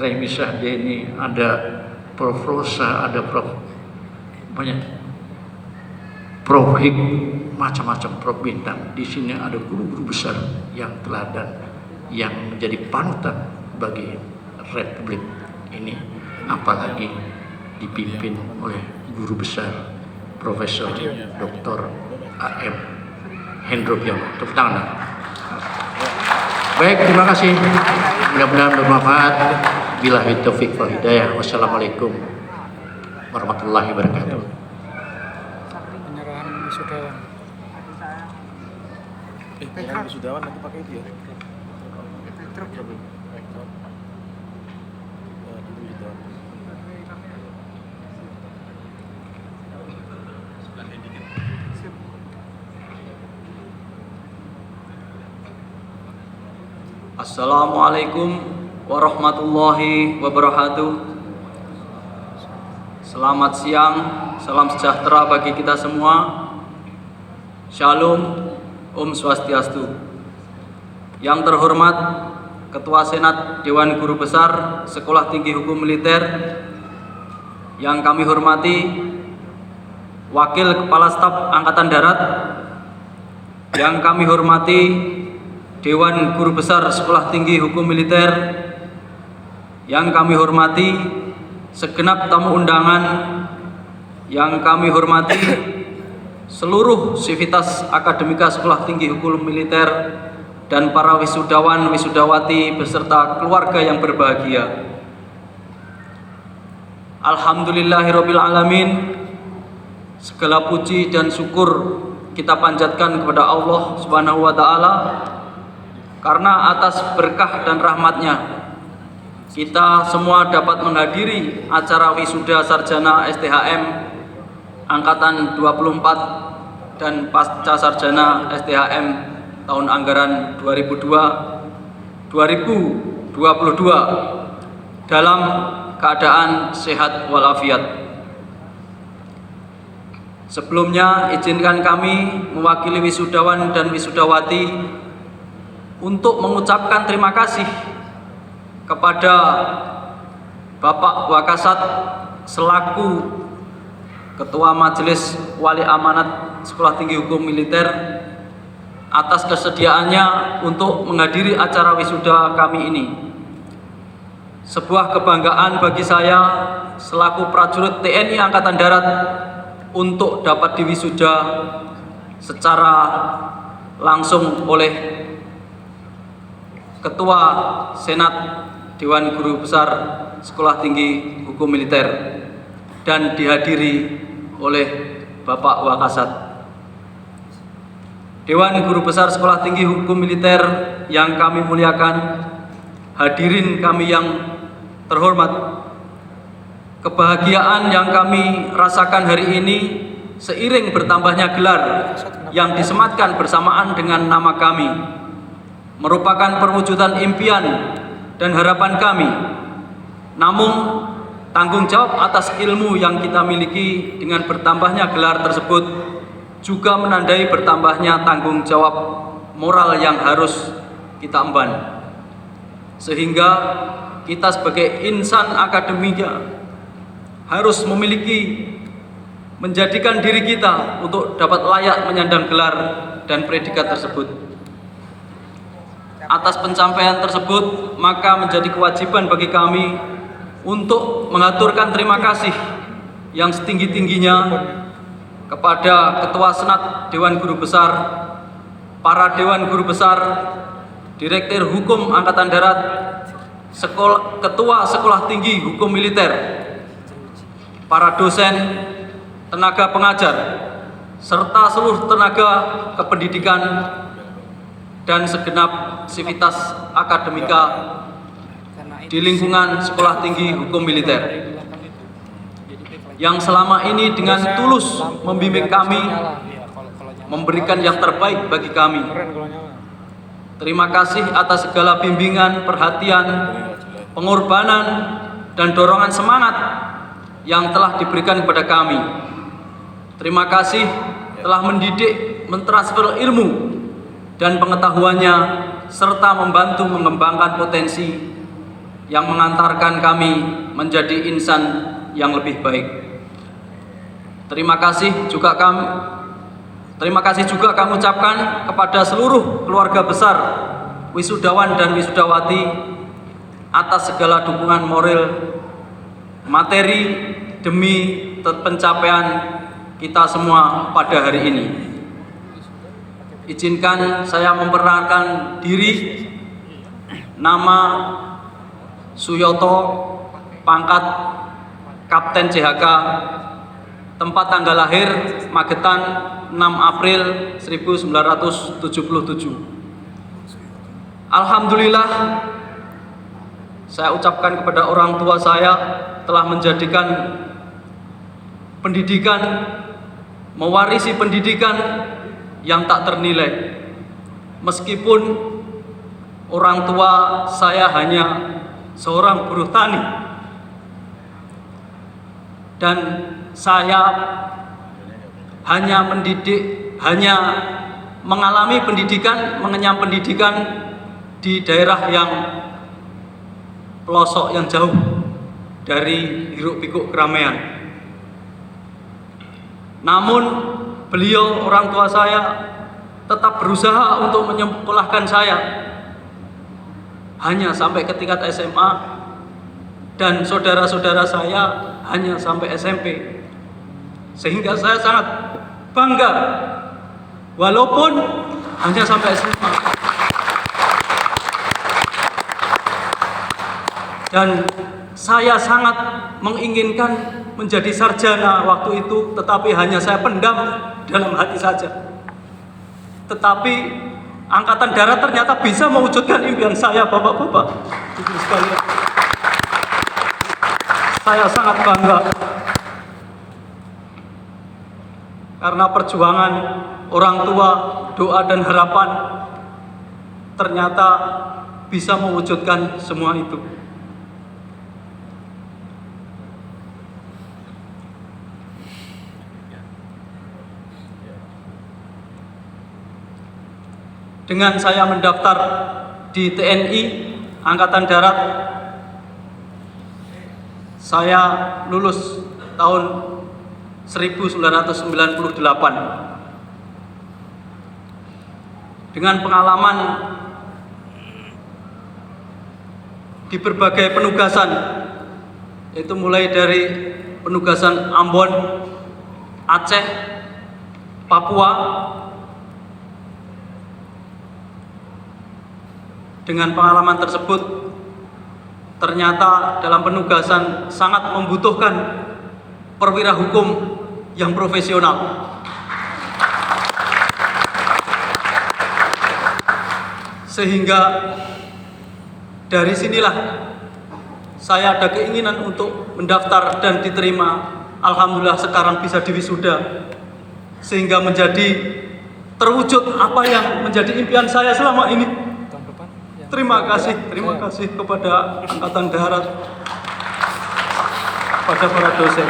Remi Sahdeni, ada Prof. Rosa, ada Prof. banyak, Prof. Hik, macam-macam Prof. Bintang. Di sini ada guru-guru besar yang teladan, yang menjadi panutan bagi Republik ini, apalagi dipimpin oleh guru besar Profesor Dr. A.M. Hendro Priyono. Tepuk tangan. Baik, terima kasih. Mudah-mudahan bermanfaat. Billahi taufiq wal hidayah. Wassalamualaikum warahmatullahi wabarakatuh. Penyerahan wisudawan. Penyerahan wisudawan nanti pakai itu ya. Assalamualaikum warahmatullahi wabarakatuh. Selamat siang, salam sejahtera bagi kita semua. Shalom, Om Swastiastu. Yang terhormat Ketua Senat Dewan Guru Besar Sekolah Tinggi Hukum Militer, yang kami hormati Wakil Kepala Staf Angkatan Darat, yang kami hormati Dewan Guru Besar Sekolah Tinggi Hukum Militer, yang kami hormati segenap tamu undangan, yang kami hormati seluruh sivitas akademika Sekolah Tinggi Hukum Militer, dan para wisudawan, wisudawati beserta keluarga yang berbahagia. Alhamdulillahirabbil alamin. Segala puji dan syukur kita panjatkan kepada Allah Subhanahu wa taala, karena atas berkah dan rahmatnya kita semua dapat menghadiri acara wisuda sarjana STHM angkatan 24 dan pasca sarjana STHM tahun anggaran 2022 dalam keadaan sehat walafiat. Sebelumnya izinkan kami mewakili wisudawan dan wisudawati untuk mengucapkan terima kasih kepada Bapak Wakasat selaku Ketua Majelis Wali Amanat Sekolah Tinggi Hukum Militer atas kesediaannya untuk menghadiri acara wisuda kami ini. Sebuah kebanggaan bagi saya selaku prajurit TNI Angkatan Darat untuk dapat diwisuda secara langsung oleh Ketua Senat Dewan Guru Besar Sekolah Tinggi Hukum Militer dan dihadiri oleh Bapak Wakasat. Dewan Guru Besar Sekolah Tinggi Hukum Militer yang kami muliakan, hadirin kami yang terhormat, kebahagiaan yang kami rasakan hari ini seiring bertambahnya gelar yang disematkan bersamaan dengan nama kami merupakan perwujudan impian dan harapan kami. Namun tanggung jawab atas ilmu yang kita miliki dengan bertambahnya gelar tersebut juga menandai bertambahnya tanggung jawab moral yang harus kita emban. Sehingga kita sebagai insan akademika harus menjadikan diri kita untuk dapat layak menyandang gelar dan predikat tersebut. Atas pencapaian tersebut, maka menjadi kewajiban bagi kami untuk mengaturkan terima kasih yang setinggi-tingginya kepada Ketua Senat Dewan Guru Besar, para Dewan Guru Besar, Direktur Hukum Angkatan Darat, Ketua Sekolah Tinggi Hukum Militer, para dosen, tenaga pengajar, serta seluruh tenaga kependidikan dan segenap sivitas akademika di lingkungan Sekolah Tinggi Hukum Militer yang selama ini dengan tulus membimbing kami, memberikan yang terbaik bagi kami. Terima kasih atas segala bimbingan, perhatian, pengorbanan, dan dorongan semangat yang telah diberikan kepada kami. Terima kasih telah mendidik, mentransfer ilmu dan pengetahuannya, serta membantu mengembangkan potensi yang mengantarkan kami menjadi insan yang lebih baik. Terima kasih juga kami ucapkan kepada seluruh keluarga besar wisudawan dan wisudawati atas segala dukungan moral, materi demi pencapaian kita semua pada hari ini. Izinkan saya memperkenalkan diri. Nama Suyoto, pangkat Kapten CHK, tempat tanggal lahir Magetan 6 April 1977. Alhamdulillah, saya ucapkan kepada orang tua saya telah menjadikan pendidikan, mewarisi pendidikan yang tak ternilai. Meskipun orang tua saya hanya seorang buruh tani dan saya hanya mengalami pendidikan, mengenyam pendidikan di daerah yang pelosok yang jauh dari hiruk-pikuk keramaian. Namun beliau, orang tua saya, tetap berusaha untuk menyekolahkan saya hanya sampai ke tingkat SMA, dan saudara-saudara saya hanya sampai SMP. Sehingga saya sangat bangga walaupun hanya sampai SMA. Dan saya sangat menginginkan menjadi sarjana waktu itu, tetapi hanya saya pendam dalam hati saja. Tetapi Angkatan Darat ternyata bisa mewujudkan impian saya, Bapak-bapak Ibu sekalian. Saya sangat bangga karena perjuangan orang tua, doa dan harapan ternyata bisa mewujudkan semua itu. Dengan saya mendaftar di TNI Angkatan Darat, saya lulus tahun 1998. Dengan pengalaman di berbagai penugasan, yaitu mulai dari penugasan Ambon, Aceh, Papua. Dengan pengalaman tersebut, ternyata dalam penugasan sangat membutuhkan perwira hukum yang profesional. Sehingga dari sinilah saya ada keinginan untuk mendaftar dan diterima. Alhamdulillah sekarang bisa diwisuda, sehingga menjadi terwujud apa yang menjadi impian saya selama ini. Terima kasih kepada Angkatan Darat, kepada para dosen.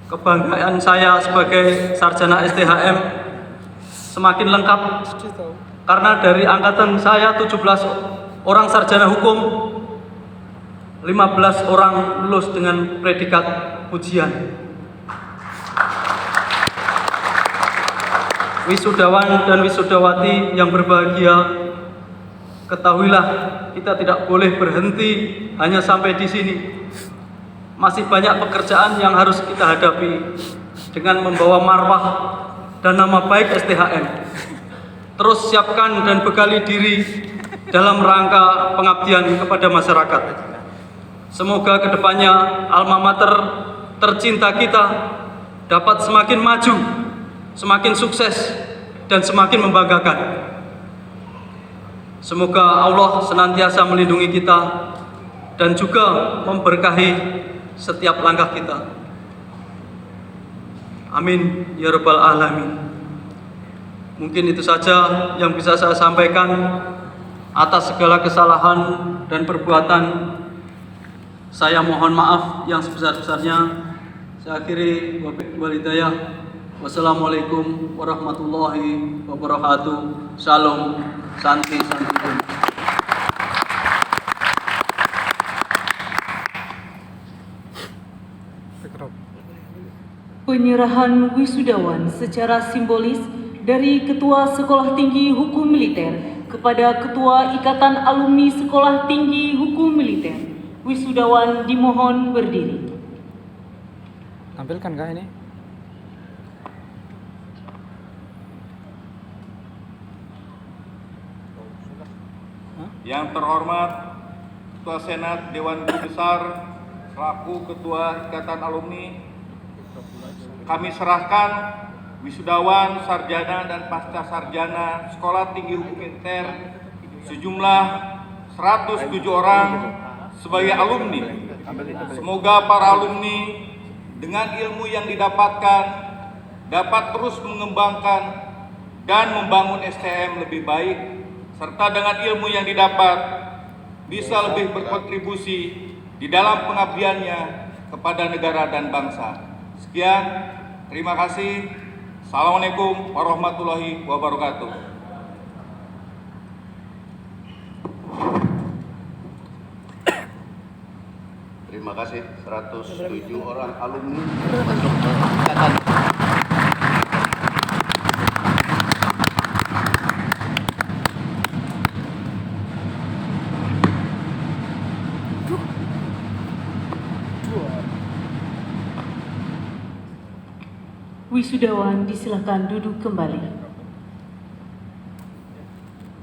Kebanggaan saya sebagai sarjana STHM semakin lengkap karena dari angkatan saya 17 orang sarjana hukum, 15 orang lulus dengan predikat ujian. Wisudawan dan wisudawati yang berbahagia, ketahuilah kita tidak boleh berhenti hanya sampai di sini. Masih banyak pekerjaan yang harus kita hadapi dengan membawa marwah dan nama baik STHM. Terus siapkan dan bekali diri dalam rangka pengabdian kepada masyarakat. Semoga kedepannya alma mater tercinta kita dapat semakin maju, semakin sukses, dan semakin membanggakan. Semoga Allah senantiasa melindungi kita dan juga memberkahi setiap langkah kita. Amin ya rabbal alamin. Mungkin itu saja yang bisa saya sampaikan. Atas segala kesalahan dan perbuatan, saya mohon maaf yang sebesar-besarnya. Saya akhiri wal hidayah. Wassalamualaikum warahmatullahi wabarakatuh. Shalom, santi. Penyerahan wisudawan secara simbolis dari Ketua Sekolah Tinggi Hukum Militer kepada Ketua Ikatan Alumni Sekolah Tinggi Hukum Militer. Wisudawan dimohon berdiri. Tampilkan kah ini? Yang terhormat Ketua Senat Dewan Guru Besar selaku Ketua Ikatan Alumni, kami serahkan wisudawan, sarjana, dan pasca sarjana Sekolah Tinggi Hukum Militer sejumlah 107 orang sebagai alumni. Semoga para alumni dengan ilmu yang didapatkan dapat terus mengembangkan dan membangun STM lebih baik, serta dengan ilmu yang didapat bisa lebih berkontribusi di dalam pengabdiannya kepada negara dan bangsa. Sekian, terima kasih. Assalamualaikum warahmatullahi wabarakatuh. Terima kasih 107 orang alumni. Wisudawan disilakan duduk kembali.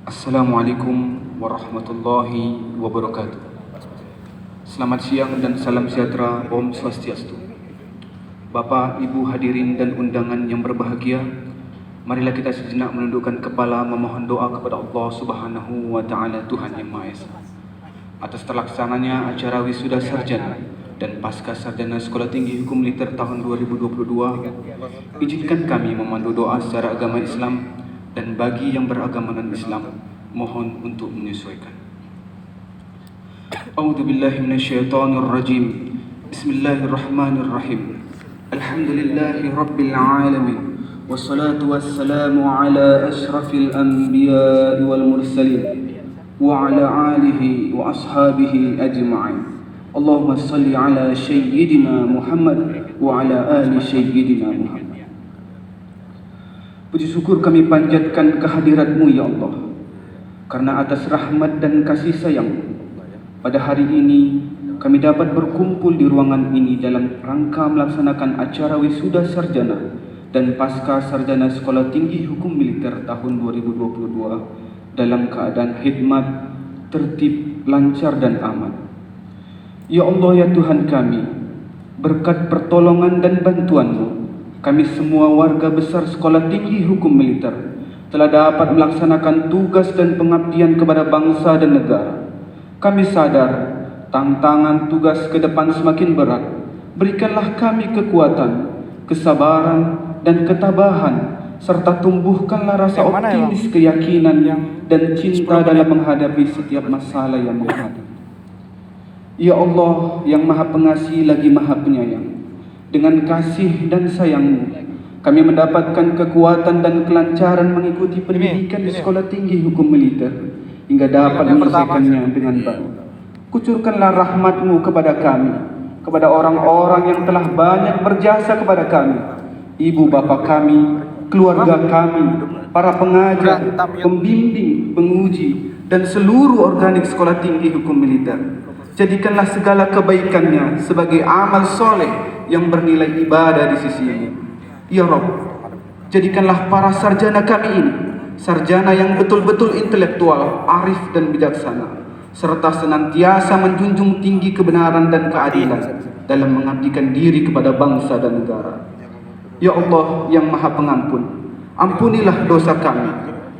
Assalamualaikum warahmatullahi wabarakatuh. Selamat siang dan salam sejahtera, Om Swastiastu. Bapak, Ibu hadirin dan undangan yang berbahagia, marilah kita sejenak menundukkan kepala memohon doa kepada Allah Subhanahu wa Ta'ala, Tuhan Yang Maha Esa, atas terlaksananya acara wisuda sarjana dan pasca sarjana Sekolah Tinggi Hukum Militer tahun 2022. Izinkan kami memandu doa secara agama Islam, dan bagi yang beragama non-Islam mohon untuk menyesuaikan. A'udzu billahi minasyaitonir rajim. Bismillahirrahmanirrahim. Alhamdulillahi rabbil alamin. Wassalatu wassalamu ala asyrafil anbiya'i wal mursalin wa ala alihi wa ashabihi ajma'in. Allahumma salli ala Sayyidina Muhammad wa ala ali Sayyidina Muhammad. Puji syukur kami panjatkan kehadirat-Mu ya Allah, karena atas rahmat dan kasih sayang pada hari ini kami dapat berkumpul di ruangan ini dalam rangka melaksanakan acara wisuda sarjana dan pasca sarjana Sekolah Tinggi Hukum Militer tahun 2022 dalam keadaan khidmat, tertib, lancar dan aman. Ya Allah, ya Tuhan kami, berkat pertolongan dan bantuan-Mu, kami semua warga besar Sekolah Tinggi Hukum Militer telah dapat melaksanakan tugas dan pengabdian kepada bangsa dan negara. Kami sadar tantangan tugas ke depan semakin berat. Berikanlah kami kekuatan, kesabaran, dan ketabahan, serta tumbuhkanlah rasa optimis, keyakinan, dan cinta dalam menghadapi setiap masalah yang menghadapi. Ya Allah yang Maha Pengasih lagi Maha Penyayang, dengan kasih dan sayang-Mu, kami mendapatkan kekuatan dan kelancaran mengikuti pendidikan di Sekolah Tinggi Hukum Militer hingga dapat menyelesaikannya dengan baik. Kucurkanlah rahmat-Mu kepada kami, kepada orang-orang yang telah banyak berjasa kepada kami, ibu bapa kami, keluarga kami, para pengajar, pembimbing, penguji, dan seluruh organik Sekolah Tinggi Hukum Militer. Jadikanlah segala kebaikannya sebagai amal soleh yang bernilai ibadah di sisi-Mu. Ya Rabb, jadikanlah para sarjana kami ini sarjana yang betul-betul intelektual, arif dan bijaksana, serta senantiasa menjunjung tinggi kebenaran dan keadilan dalam mengabdikan diri kepada bangsa dan negara. Ya Allah yang Maha Pengampun, ampunilah dosa kami,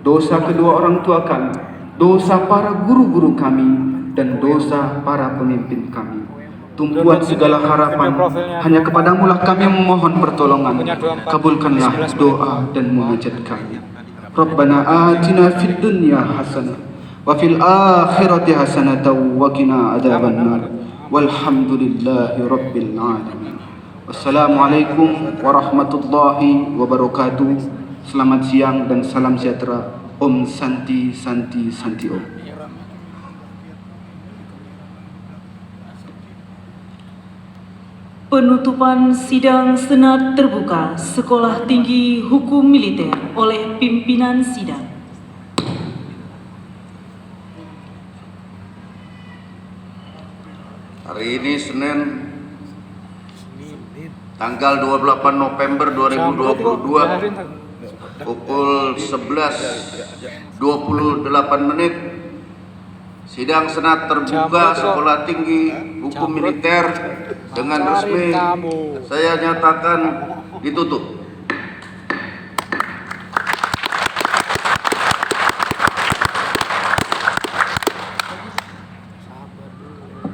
dosa kedua orang tua kami, dosa para guru-guru kami, dan dosa para pemimpin kami. Tumpuan segala harapan hanya kepadamu lah kami memohon pertolongan. Kabulkanlah doa dan munajat kami. Rabbana atina fid dunya hasanah wa fil akhirati hasanah wa qina adzabannar. Walhamdulillahi rabbil alamin. Wassalamualaikum warahmatullahi wabarakatuh. Selamat siang dan salam sejahtera. Om Santi Santi Santi Om. Penutupan sidang Senat Terbuka Sekolah Tinggi Hukum Militer oleh pimpinan sidang. Hari ini Senin tanggal 28 November 2022 pukul 11.28 menit, sidang Senat Terbuka Sekolah Tinggi Hukum Militer dengan resmi saya nyatakan ditutup.